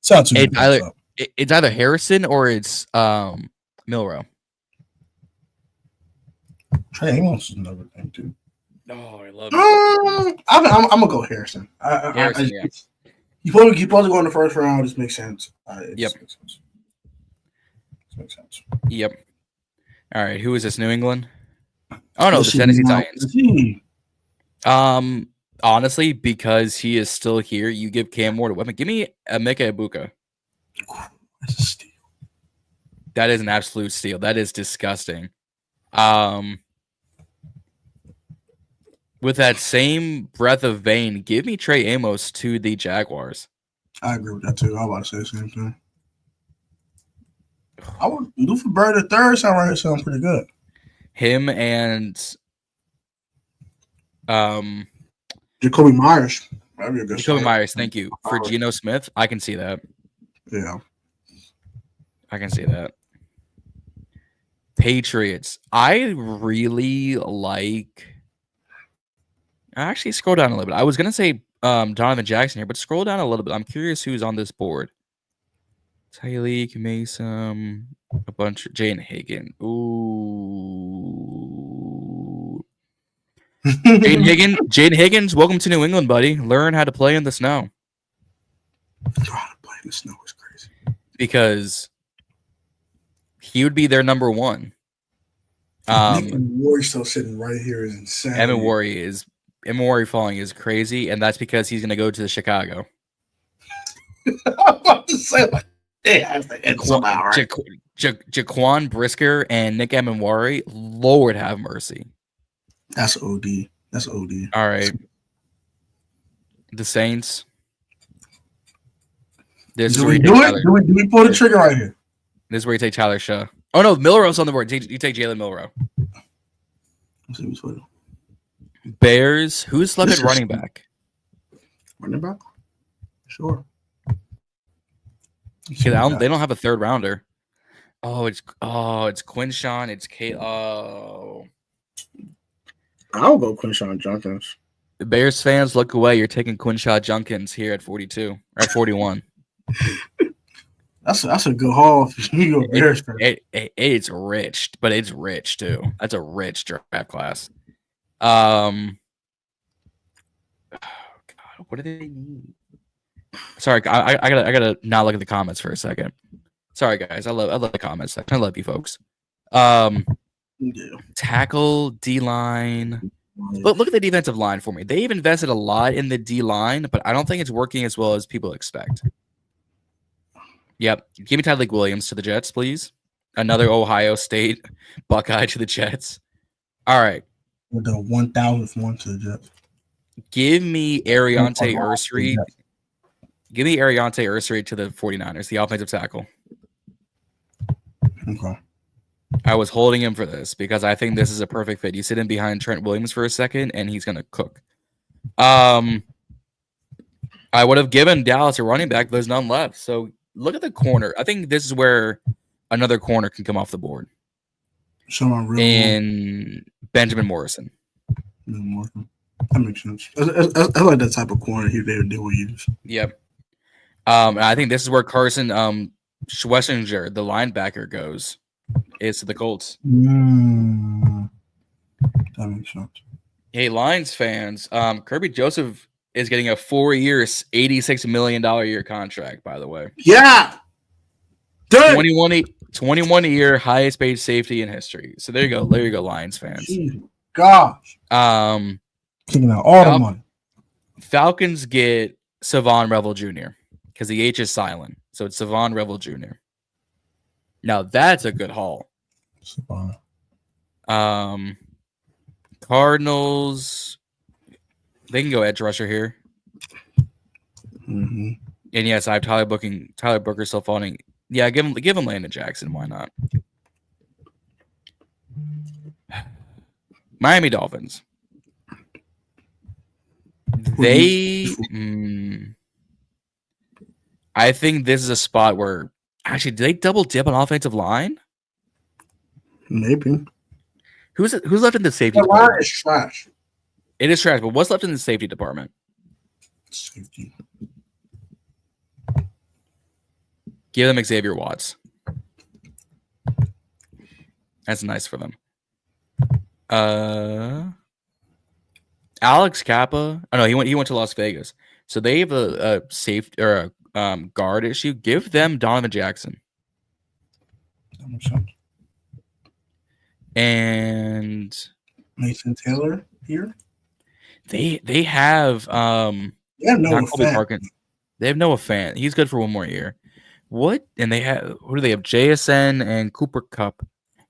Sounds too good. It's either Harrison or it's Milrow. Trey Amos is another thing too. Oh, I love it. I'm gonna go Harrison. Harrison, yeah. He's supposed to go in the first round. This makes sense. Yep. Makes sense. Yep. All right. Who is this? New England? Oh no, the Tennessee Titans. Honestly, because he is still here, you give Cam Ward a weapon. Give me Emeka Egbuka. That's a steal. That is an absolute steal. That is disgusting. With that same breath of vein, give me Trey Amos to the Jaguars. I agree with that too. I was about to say the same thing. I would do for Bird the third sound pretty good. Him and Jacoby Myers. That'd be a good Jacoby Myers, thank you. For Geno Smith, I can see that. Yeah. I can see that. Patriots. I really like. Actually, scroll down a little bit. I was gonna say Donovan Jackson here, but scroll down a little bit. I'm curious who's on this board. Tyreek Mason, a bunch of Jane Higgins. Ooh. Jane Higgins, welcome to New England, buddy. Learn how to play in the snow. How to play in the snow is crazy. Because he would be their number one. Nick Warry still sitting right here is insane. Evan Warry falling is crazy, and that's because he's going to go to the Chicago. I'm about to say, like, Jaquan Brisker and Nick Emenwari, Lord have mercy. That's OD. That's OD. All right. The Saints. Do we do it? Do we pull the trigger right here? This is where you take Tyler Shaw. Oh, no. Milrow's on the board. You take Jalen Milrow. Let's see what's what. Bears. Who's left at running back? Running back? Sure. They don't have a third rounder. It's Quinshawn. It's Kate. Oh. I'll go Quinshawn Junkins. The Bears fans, look away. You're taking Quinshawn Junkins here at 42 or at 41. That's a good haul for you, Bears fan. It's rich, but it's rich too. That's a rich draft class. Oh God, what do they need? Sorry, I gotta not look at the comments for a second. Sorry, guys. I love the comments. I love you folks. Tackle, D-line. But look at the defensive line for me. They've invested a lot in the D-line, but I don't think it's working as well as people expect. Yep. Give me Tyreek Williams to the Jets, please. Another Ohio State Buckeye to the Jets. All right. With the 1,000th one to the Jets. Give me Ariante Ursary. Give me Ariante Ursary to the 49ers, the offensive tackle. Okay. I was holding him for this because I think this is a perfect fit. You sit in behind Trent Williams for a second, and he's going to cook. I would have given Dallas a running back, but there's none left. So look at the corner. I think this is where another corner can come off the board. Someone real in Benjamin Morrison. That makes sense. I like that type of corner they will use. Yep. And I think this is where Carson Schwessinger, the linebacker, goes. Is to the Colts. That makes sense. Hey, Lions fans, Kirby Joseph is getting a 4-year, $86 million a year contract, by the way. Yeah. 21-year highest paid safety in history. So there you go. There you go, Lions fans. Gosh. Taking out all the money. Falcons get Savon Revel Jr. because the H is silent. So it's Savon Revel Jr. Now that's a good haul. Cardinals, they can go edge rusher here. Mm-hmm. And yes, I have Tyler Booker still falling. Yeah, give him Landon Jackson. Why not? Miami Dolphins. They, I think this is a spot where actually, do they double dip on offensive line? Maybe. Who's left in the safety The line department? is trash. It is trash, but what's left in the safety department? Safety. Give them Xavier Watts. That's nice for them. Alex Kappa. Oh no, he went to Las Vegas. So they have a safety or a guard issue. Give them Donovan Jackson. That makes sense. And Mason Taylor here. They have Noah Fant. They have Noah Fant. He's good for one more year. What? And they have who do they have? JSN and Cooper Cup.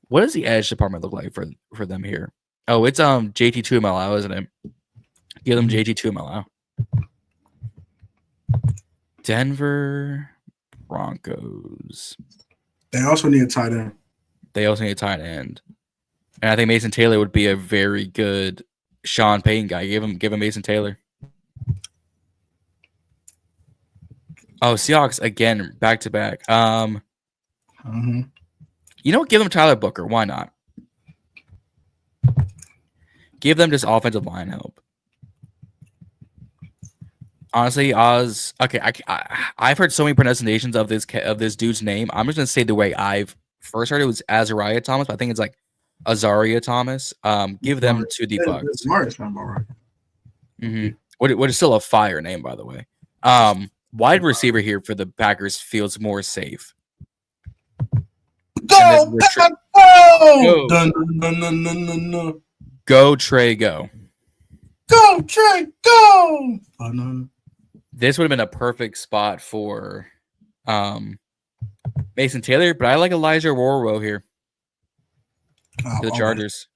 What does the edge department look like for them here? Oh, it's JT2 Malau, isn't it? Give them JT2 Malau. Denver Broncos. They also need a tight end. They also need a tight end. And I think Mason Taylor would be a very good Sean Payton guy. Give him Mason Taylor. Oh, Seahawks again, back to back. You know what? Give them Tyler Booker. Why not? Give them just offensive line help. Honestly, Oz. Okay, I've heard so many pronunciations of this dude's name. I'm just gonna say the way I've first heard it was Azariah Thomas, but I think it's like Azaria Thomas. Give them to the Bucks. What is still a fire name, by the way. Wide receiver here for the Packers feels more safe. Go! Go, Trey, go. Go, Trey, go! This would have been a perfect spot for Mason Taylor, but I like Elijah Warrow here. To the Chargers.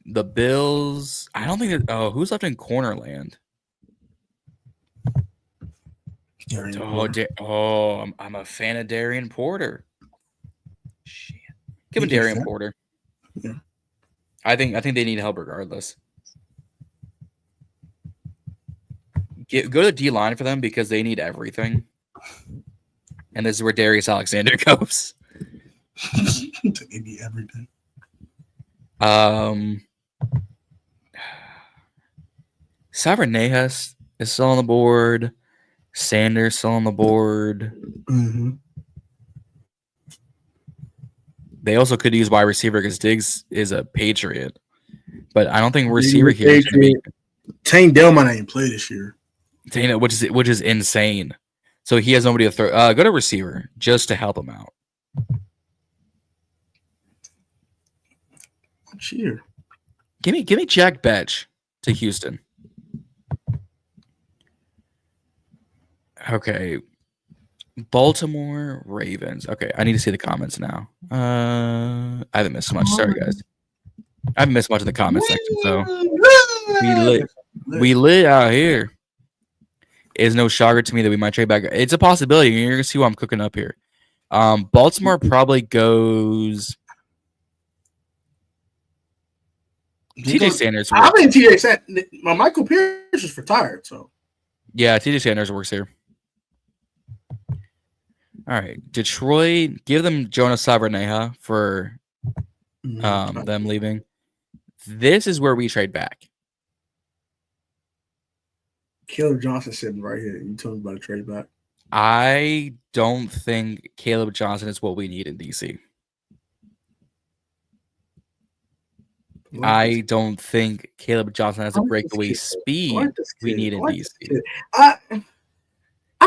The Bills. I don't think that. Oh, who's left in corner land? I'm a fan of Darian Porter. Shit. Give him Darian Porter. Yeah. I think they need help regardless. Go to the D line for them because they need everything. And this is where Darius Alexander goes. They need everything. Savernejas is still on the board. Sanders still on the board. They also could use wide receiver because Diggs is a Patriot. But I don't think receiver here is going to be. Tank Dell might not even play this year. Which is insane. So he has nobody to throw. Go to receiver just to help him out. Cheer. Give me Jack Betch to Houston. Okay. Baltimore Ravens. Okay, I need to see the comments now. I haven't missed much. Sorry, guys. I haven't missed much in the comment section, so we lit out here. It's no shocker to me that we might trade back. It's a possibility. You're gonna see what I'm cooking up here. Baltimore probably goes. TJ Sanders. I think TJ Sanders. Michael Pierce is retired, so yeah, TJ Sanders works here. All right, Detroit. Give them Jonas Saverneja for them leaving. This is where we trade back. Caleb Johnson sitting right here. You told me about a trade back. I don't think Caleb Johnson is what we need in DC. I don't think Caleb Johnson has a breakaway speed we need in DC. I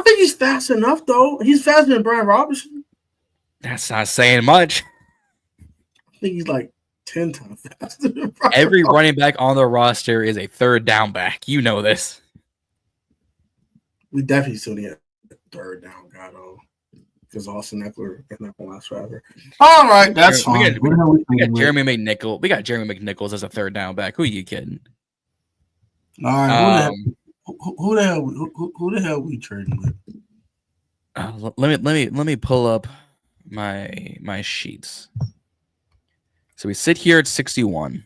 think he's fast enough, though. He's faster than Brian Robinson. That's not saying much. I think he's like 10 times faster than Brian Every Robinson. running back on the roster is a third down back. You know this. We definitely still need a third down guy, though. Because Austin Eckler is not going to last forever. All right, that's fine. We got Jeremy McNichols. We got Jeremy McNichols as a third down back. Who are you kidding? All right, who the hell we trading with? Let me pull up my sheets. So we sit here at 61.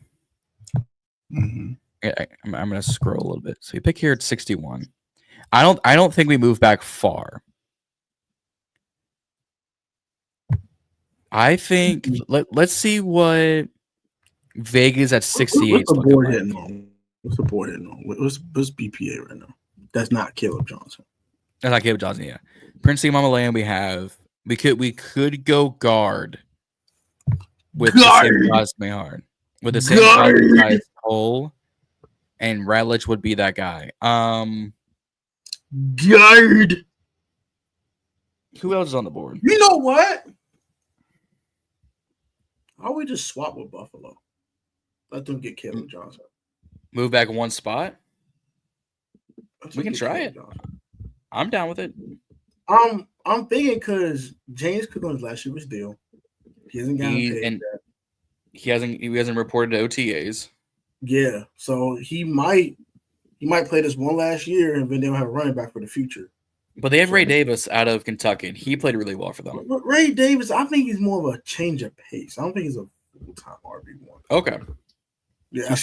Mm-hmm. I'm going to scroll a little bit. So we pick here at 61. I don't think we move back far. I think let's see what Vegas at 68 is looking like. What's the board hitting on? What's BPA right now? That's not Caleb Johnson. That's not Caleb Johnson, yeah. Princey Mamaland we could go guard with the same Cosme Hard. With the same size hole, and Radlich would be that guy. Guard. Who else is on the board? You know what? Why don't we just swap with Buffalo? Let them get Caleb Johnson. Move back one spot? We can try it. I'm down with it. I'm thinking because James Cook's last year was deal. He hasn't gotten paid and he hasn't reported to OTAs. Yeah, so he might play this one last year, and then they'll have a running back for the future. But they have Ray Davis out of Kentucky, and he played really well for them. But Ray Davis, I think he's more of a change of pace. I don't think he's a full-time RB1. Okay. Yeah,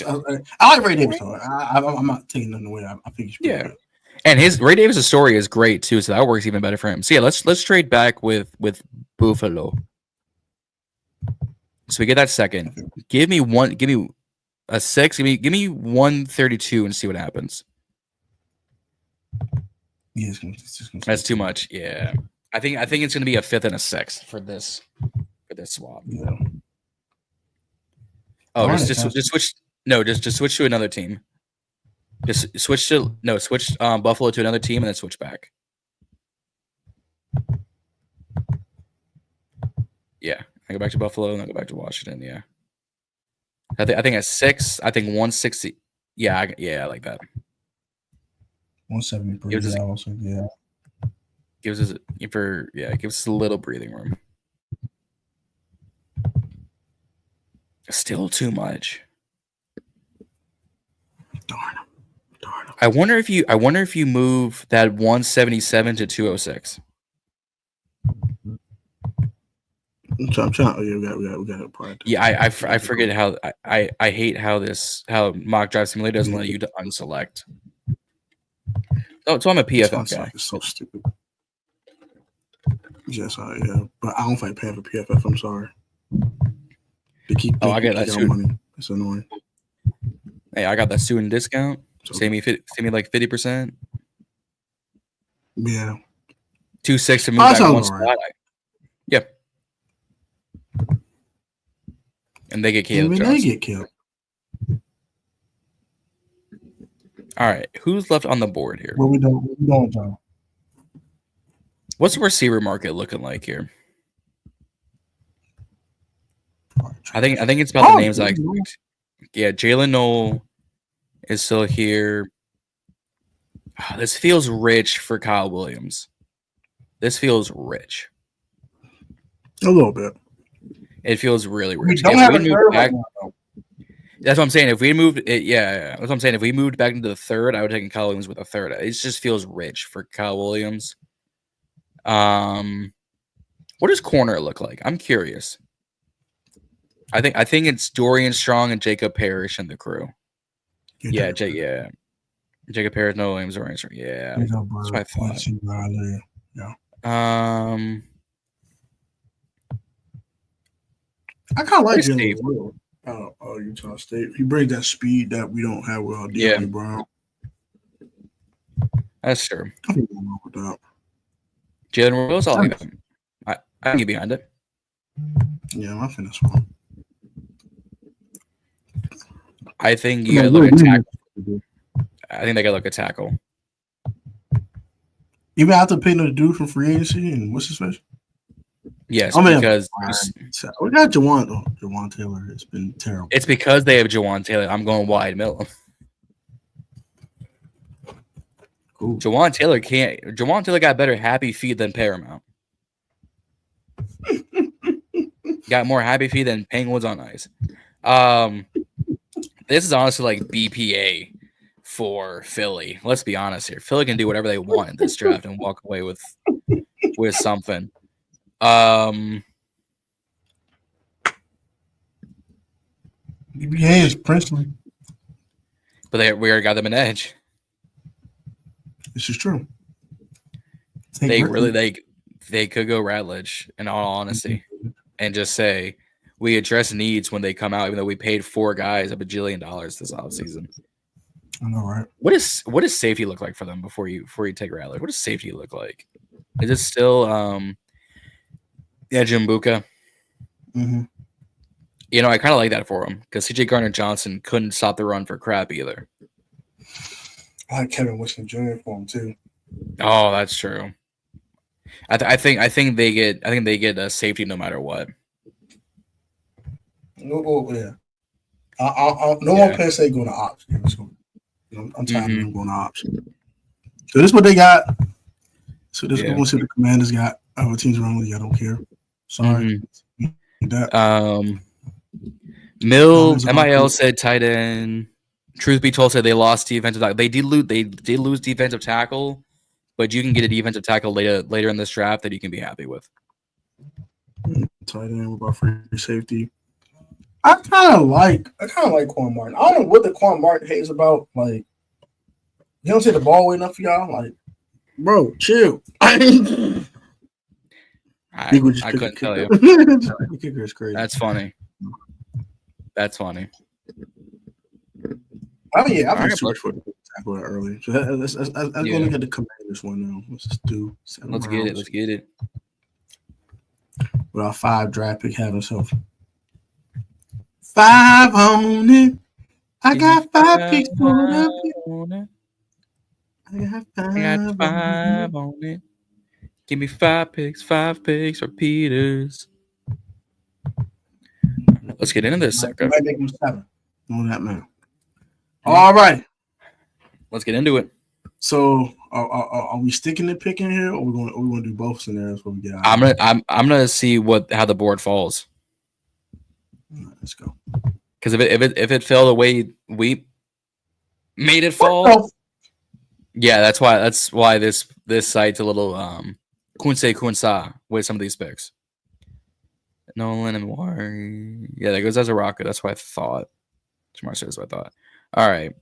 I like Ray Davis. I'm not taking nothing away. I think he's pretty good. And Ray Davis' story is great too, so that works even better for him. So yeah, let's trade back with Buffalo. So we get that second. Give me a 6. Give me 132 and see what happens. Yeah, that's too much. Yeah, I think it's gonna be a 5th and a 6th for this swap. Yeah. Oh, just switch. No, just switch to another team. Just switch Buffalo to another team and then switch back. Yeah, I go back to Buffalo and then go back to Washington. Yeah, I think at 6. I think 160. Yeah, I like that. 170 per year also. Yeah, gives us a little breathing room. Still too much. Darn. I wonder if you move that 177 to 206. I'm trying. We got a part. Yeah, I forget how I hate how Mock Drive Simulator doesn't let you to unselect. Oh, so I'm a PFF guy. It's so stupid. Yes, but I don't fight paying for PFF. I'm sorry. I get that student money. It's annoying. Hey, I got that student discount. So save me like 50%. Yeah. 2.6 to move back one spot. Right. Yep. And they get Caleb Johnson. They get killed. All right, who's left on the board here? What we doing, John? What's the receiver market looking like here? I think it's about the names I expect. Yeah, Jalen Noel is still here. Oh, this feels rich for Kyle Williams. This feels rich. A little bit. It feels really rich. That's what I'm saying. If we moved it, that's what I'm saying. If we moved back into the 3rd, I would take Kyle Williams with a 3rd. It just feels rich for Kyle Williams. What does corner look like? I'm curious. I think it's Dorian Strong and Jacob Parrish and the crew. Jacob Parrish, no Williams, Dorian Strong. Yeah, that's what I thought. Yeah. I kind of like Jalen Will. Utah State. He brings that speed that we don't have with De'Ami Brown. That's true. I think I'm wrong with that. Jalen Wills, I can get behind it. Yeah, I think that's fine. I think you gotta look at tackle. I think they gotta look at tackle. Even after paying the dude from free agency and what's his face? Yes, because we got Jawan Taylor. It's been terrible. It's because they have Jawan Taylor. I'm going wide middle. Cool. Jawan Taylor got better happy feet than Paramount. Got more happy feet than Penguins on ice. This is honestly like BPA for Philly. Let's be honest here. Philly can do whatever they want in this draft and walk away with something. EBA is Princely. But we already got them an edge. This is true. They could go Ratledge, in all honesty, and just say we address needs when they come out, even though we paid 4 guys $1 bajillion this offseason. I know, right? What does safety look like for them before you take Ratledge? What does safety look like? Is it still Jumbuka? Mm-hmm. You know, I kind of like that for him because CJ Gardner-Johnson couldn't stop the run for crap either. I like Kevin Winston Jr. for him too. Oh, that's true. I think they get a safety no matter what. Yeah. No more Penn State going to ops. I'm tired of them going to ops. So this is what they got. So this is what the Commanders got. Other teams around the league, I don't care. Sorry. MIL said tight end. Truth be told, said they lost defensive tackle. They did lose defensive tackle, but you can get a defensive tackle later in this draft that you can be happy with. Tight end, what about free safety? I kind of like Quan Martin. I don't know what the Quan Martin hate is about. Like, you don't take the ball away enough for y'all. Like, bro, chill. I couldn't tell you. Kicker is crazy. That's funny. Oh yeah, I've been super for the tackle early. So let's go look at the Commanders one now. Let's just do 7 Let's rounds. get it. With our 5 draft pick had himself 5 on it. I got 5 picks for it. I got 5 on it. Give me 5 picks for Peters. Let's get into this sucker. Might make him 7 on that man. All right. Let's get into it. So, are we sticking to picking here, or we going to do both scenarios when we get out? I'm gonna see how the board falls. All right, let's go. Because if it fell the way we made it fall, yeah, that's why this site's a little kunsa with some of these picks. Nolan and Warren, yeah, that goes as a rocket. That's what I thought. Jamar says what I thought. All right.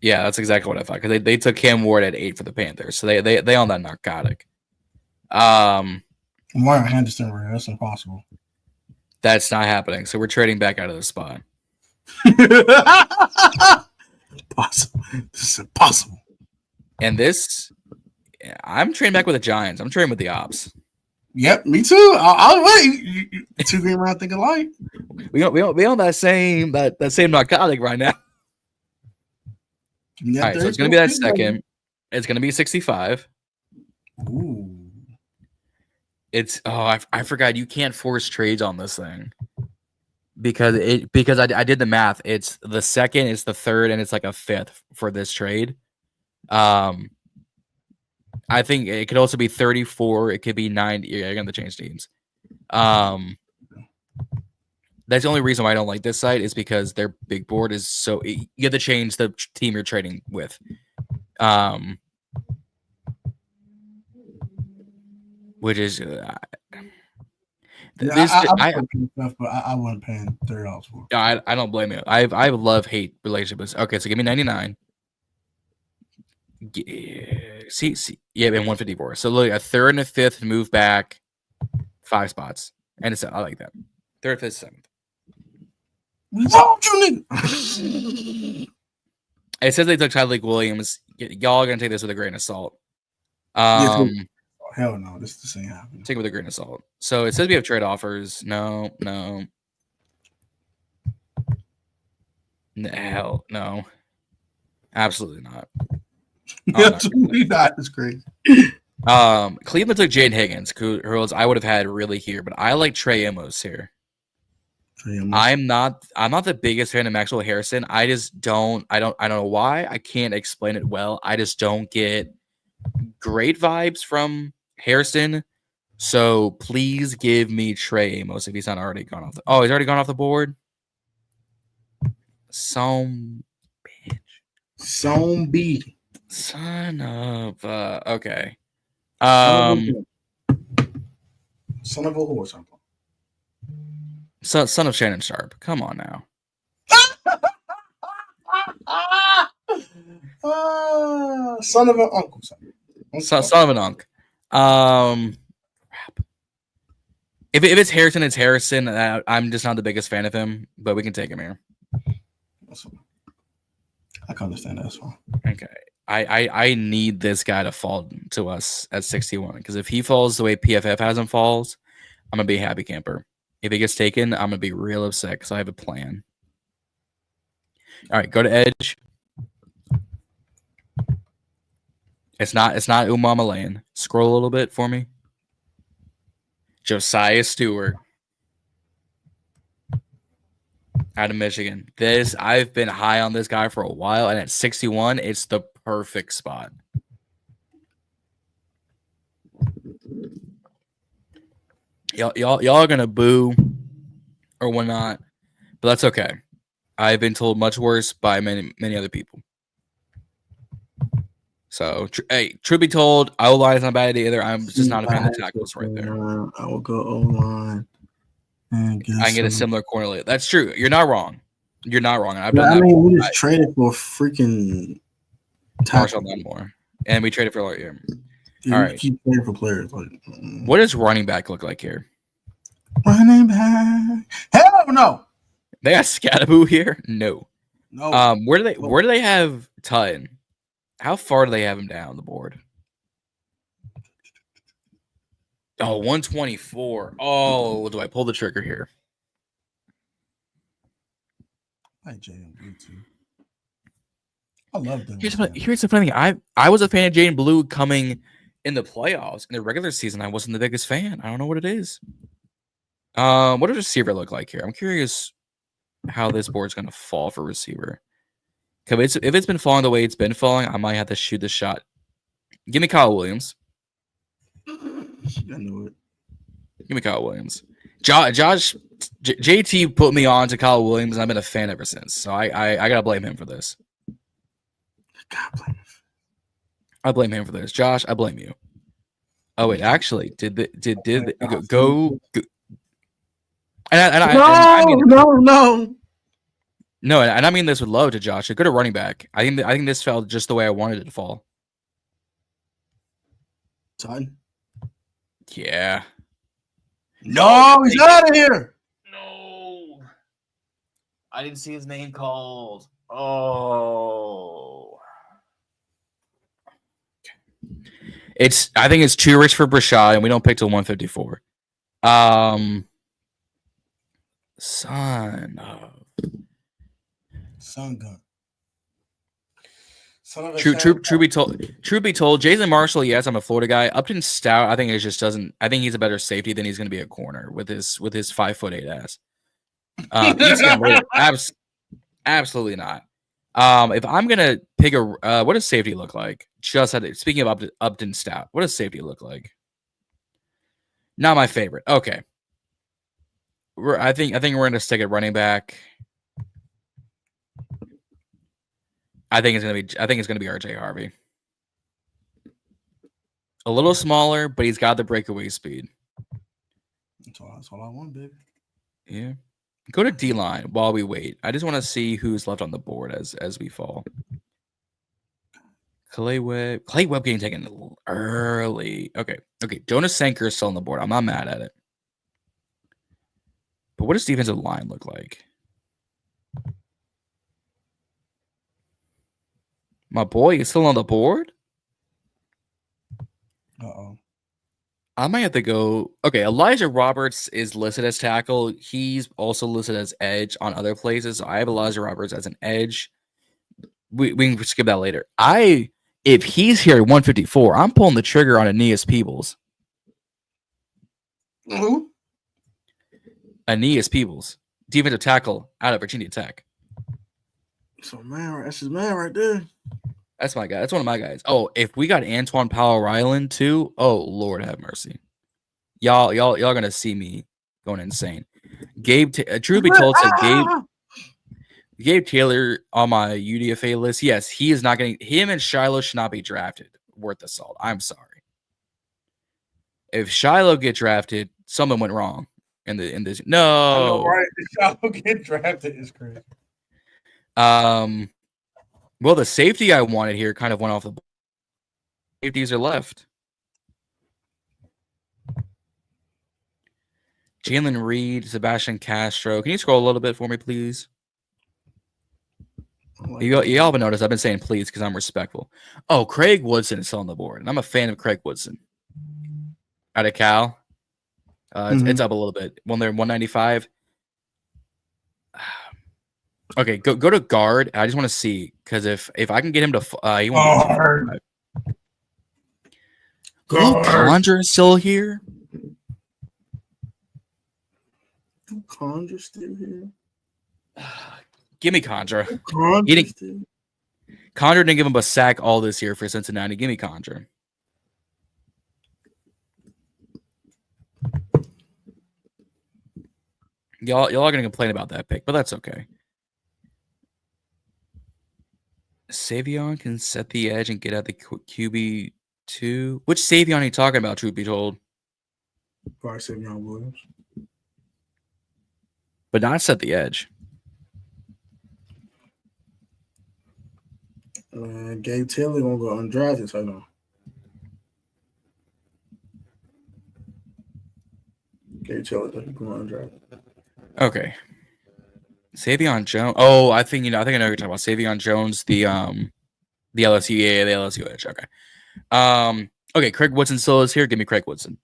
Yeah, that's exactly what I thought because they took Cam Ward at 8 for the Panthers, so they own that narcotic. Warren Henderson, that's impossible. That's not happening. So we're trading back out of the spot. Impossible. This is impossible. And I'm trading back with the Giants. I'm trading with the Ops. Yep, me too. I'll wait. 2 green round think alike. We own that same narcotic right now. All right, so it's going to be that second. It's going to be 65. Ooh. I forgot you can't force trades on this thing because I did the math. It's the second, it's the third, and it's like a 5th for this trade. I think it could also be 34. It could be 90. You're going to change teams. That's the only reason why I don't like this site is because their big board is so you have to change the team you're trading with. Which is I wasn't paying $30 for it. I don't blame you. I have love-hate relationships. Okay, so give me 99. See, yeah, and 154. So look, a 3rd and a 5th move back 5 spots, and it's I like that. 3rd, 5th, 7th. It says they took Tyleik Williams. Y'all are gonna take this with a grain of salt. Hell no, this ain't happening. Take it with a grain of salt. So it says we have trade offers. No. Hell no. Absolutely not. Absolutely not. It's crazy. Cleveland took Jaden Higgins, who I would have had really here, but I like Trey Amos here. I'm not the biggest fan of Maxwell Harrison. I just don't know why. I can't explain it well. I just don't get great vibes from Harrison. So please give me Trey Amos if he's not already gone off he's already gone off the board. Some B. Son of okay. Son of a horse. Son of Shannon Sharp. Come on now. Son of an uncle. Son of an unk. If it's Harrison, it's Harrison. I'm just not the biggest fan of him, but we can take him here. I can understand that. That's fine. Okay. I need this guy to fall to us at 61 because if he falls the way PFF has him falls, I'm gonna be a happy camper. If he gets taken, I'm gonna be real upset because I have a plan. All right, go to edge. It's not Umama Lane. Scroll a little bit for me. Josiah Stewart out of Michigan. I've been high on this guy for a while, and at 61, it's the perfect spot. Y'all are gonna boo or whatnot, but that's okay. I've been told much worse by many other people. So, hey, truth be told, O-line is not a bad idea either. I'm just not a fan of the tackles right there. I will go O-line. I can get a similar corner. That's true. You're not wrong. You're not wrong. I've done that. I mean, we just traded for freaking Marshall Dunmore, and we traded for all year. All right. Keep trading for players. What does running back look like here? Running back. Hell no. They got Scattaboo here? No. No. Where do they have Tutton? How far do they have him down the board? Oh, 124. Oh, do I pull the trigger here? I JM too. I love them. Here's the funny thing. I was a fan of Jaden Blue coming in the playoffs. In the regular season, I wasn't the biggest fan. I don't know what it is. What does receiver look like here? I'm curious how this board's going to fall for receiver. If it's been falling the way it's been falling, I might have to shoot the shot. Give me Kyle Williams. I knew it. Give me Kyle Williams. JT put me on to Kyle Williams, and I've been a fan ever since. So I gotta blame him for this. I blame him for this. Josh, I blame you. Oh wait, actually, did go? No, and I mean this with love to Josh. A good running back. I think this fell just the way I wanted it to fall. Son. Yeah. No, he's out of here. No. I didn't see his name called. Oh. I think it's too rich for Brashad, and we don't pick till 154. Son gun. True be told, Jason Marshall, yes, I'm a Florida guy. Upton Stout, I think it just doesn't. I think he's a better safety than he's going to be a corner with his 5'8" ass. Absolutely not. If I'm gonna pick what does safety look like? Speaking of Upton Stout, what does safety look like? Not my favorite. Okay, I think we're gonna stick at running back. I think it's gonna be RJ Harvey. A little smaller, but he's got the breakaway speed. That's all I want, baby. Yeah. Go to D-line while we wait. I just want to see who's left on the board as we fall. Clay Webb getting taken a little early. Okay. Jonas Sanker is still on the board. I'm not mad at it. But what does defensive line look like? My boy is still on the board? Uh-oh. I might have to go. Okay, Elijah Roberts is listed as tackle. He's also listed as edge on other places. So I have Elijah Roberts as an edge. We can skip that later. If he's here at 154, I'm pulling the trigger on Aeneas Peebles. Who? Aeneas Peebles, defensive tackle out of Virginia Tech. That's his man right there. That's my guy. That's one of my guys. Oh, if we got Antoine Powell-Ryland too, oh Lord have mercy. Y'all gonna see me going insane. Truth be told, said Gabe Taylor on my UDFA list. Yes, he is not getting him, and Shiloh should not be drafted. Worth the salt. I'm sorry. If Shiloh get drafted, something went wrong. in this. I know, No. right? Y'all get drafted is crazy. Well, the safety I wanted here kind of went off the board. Safeties are left. Jalen Reed, Sebastian Castro. Can you scroll a little bit for me, please? Y'all have noticed I've been saying please because I'm respectful. Oh, Craig Woodson is still on the board, and I'm a fan of Craig Woodson. Out of Cal. It's up a little bit. When they're 195. Okay, go to guard. I just want to see because if I can get him to he won't guard. Luke Conjure is still here. Conjure still here. Give me Conjure. Conjure didn't give him a sack all this year for Cincinnati. Give me Conjure. Y'all are gonna complain about that pick, but that's okay. Savion can set the edge and get at the QB2. Which Savion are you talking about, truth be told? Probably Savion Williams. But not set the edge. Gabe Taylor gonna go undrafted, so I know. Gabe Taylor going undrafted. Okay. Savion Jones. Oh, I think I know what you're talking about. Savion Jones, the LSU, the LSU edge. Okay. Okay, Craig Woodson still is here. Give me Craig Woodson.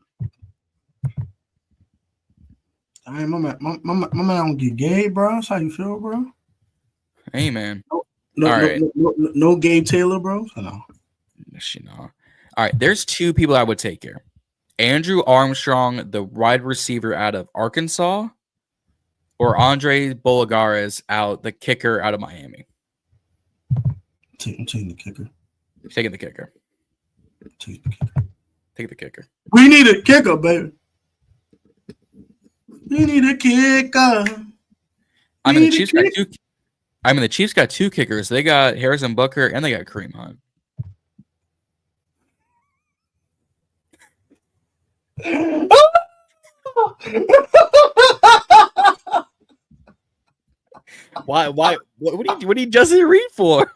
I mean, my man don't get Gabe, bro. That's how you feel, bro. Hey, man. No Gabe Taylor, bro. I know. All right, there's two people I would take here. Andrew Armstrong, the wide receiver out of Arkansas, or Andre Bolagares out, the kicker out of Miami. I'm taking the kicker. Taking the kicker. Take the kicker. Take the kicker. We need a kicker, baby. We need a kicker. The Chiefs got two kickers. They got Harrison Butker and they got Kareem Hunt. Why? What do you Justin Reed for?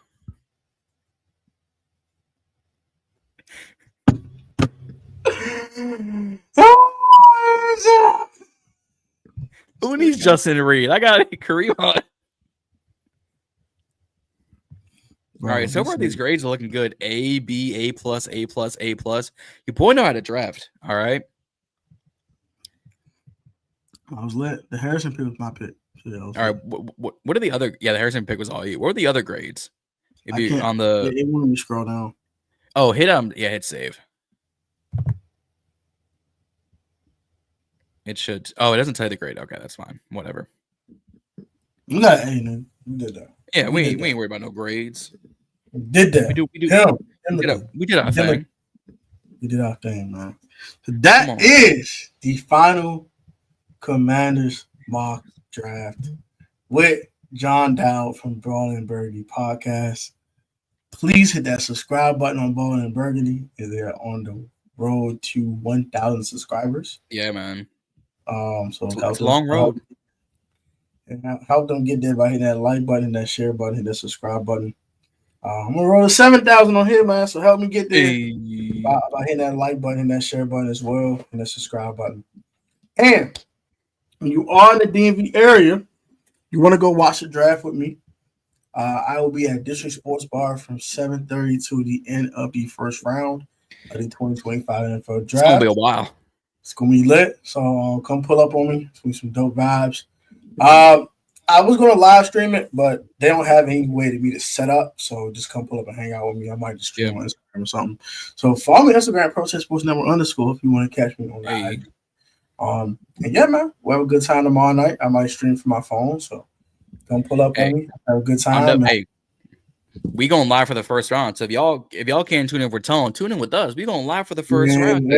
Who needs Justin Reed? I got Kareem Hunt. All right, so far these grades are looking good. A, B, A plus, A plus, A plus. You boy know how to draft. All right. I was lit. The Harrison pick was my pick. So all right. What are the other? Yeah, the Harrison pick was all you. What are the other grades? If you on the, it won't let me scroll down. Oh, hit Yeah, hit save. It should. Oh, it doesn't tell you the grade. Okay, that's fine. Whatever. We got A, man. We did that. Yeah, we ain't worried about no grades. We did that. We did our thing. We did our thing, man. So that is the final Commanders mock draft with John Dowd from Ballin In Burgundy podcast. Please hit that subscribe button on Ballin In Burgundy. They're on the road to 1,000 subscribers. Yeah, man. So it's a long road. And help them get there by hitting that like button, that share button, hit that subscribe button. I'm gonna roll 7,000 on here, man. So help me get there by hitting that like button, that share button as well, and that subscribe button. And when you are in the DMV area, you want to go watch the draft with me. I will be at District Sports Bar from 7:30 to the end of the first round of the 2025 NFL draft. It's gonna be a while. It's gonna be lit. So come pull up on me. It's gonna be some dope vibes. I was gonna live stream it, but they don't have any way to me to set up. So just come pull up and hang out with me. I might just stream on Instagram or something. So follow me on Instagram, @ProTestSportsNetwork_ if you want to catch me on that. And yeah, man, we'll have a good time tomorrow night. I might stream from my phone, so come pull up on me. Have a good time. We going live for the first round. So if y'all can't tune in for Tone, tune in with us. We going live for the first round.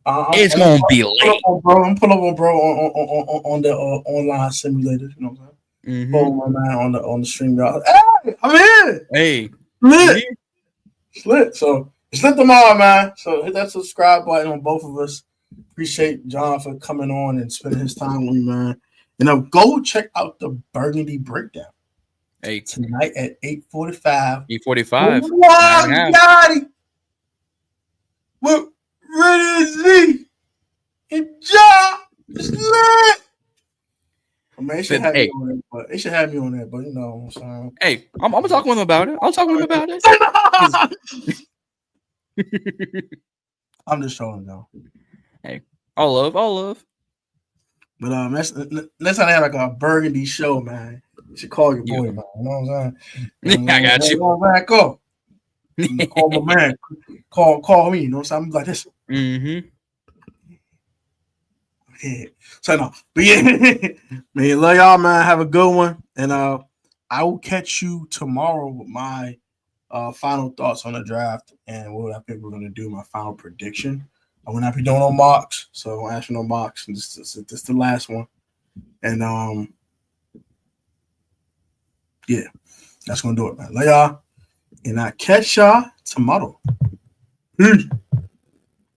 It's gonna be late. I'm pull up on bro on the online simulator. You know what I'm saying? Pull my man on the stream. Hey, I'm in. Hey, lit. So it's lit tomorrow, man. So hit that subscribe button on both of us. Appreciate John for coming on and spending his time with me, man. And go check out the Burgundy Breakdown. Hey, tonight at 8:45. 8:45. Wow, got it. What ready is me? And John is lit. I mean, they should have me on that, but they should have me on that. But you know what I'm saying? Hey, I'm gonna talk with him about it. I'll talk with him about it. I'm just trolling though. Hey, all love. But next time they have like a Burgundy show, man, you should call your boy, man. You know what I'm saying? I got you. Back up. Call my man. Call me. You know what I'm saying? I'm like this. Mm-hmm. Yeah. So no, but yeah, man, love y'all, man. Have a good one, and I will catch you tomorrow with my final thoughts on the draft and what I think we're gonna do. My final prediction. I will not be doing no mocks, so I won't ask for no mocks. This is the last one, and yeah, that's gonna do it, man. Love y'all, and I catch y'all tomorrow. Peace.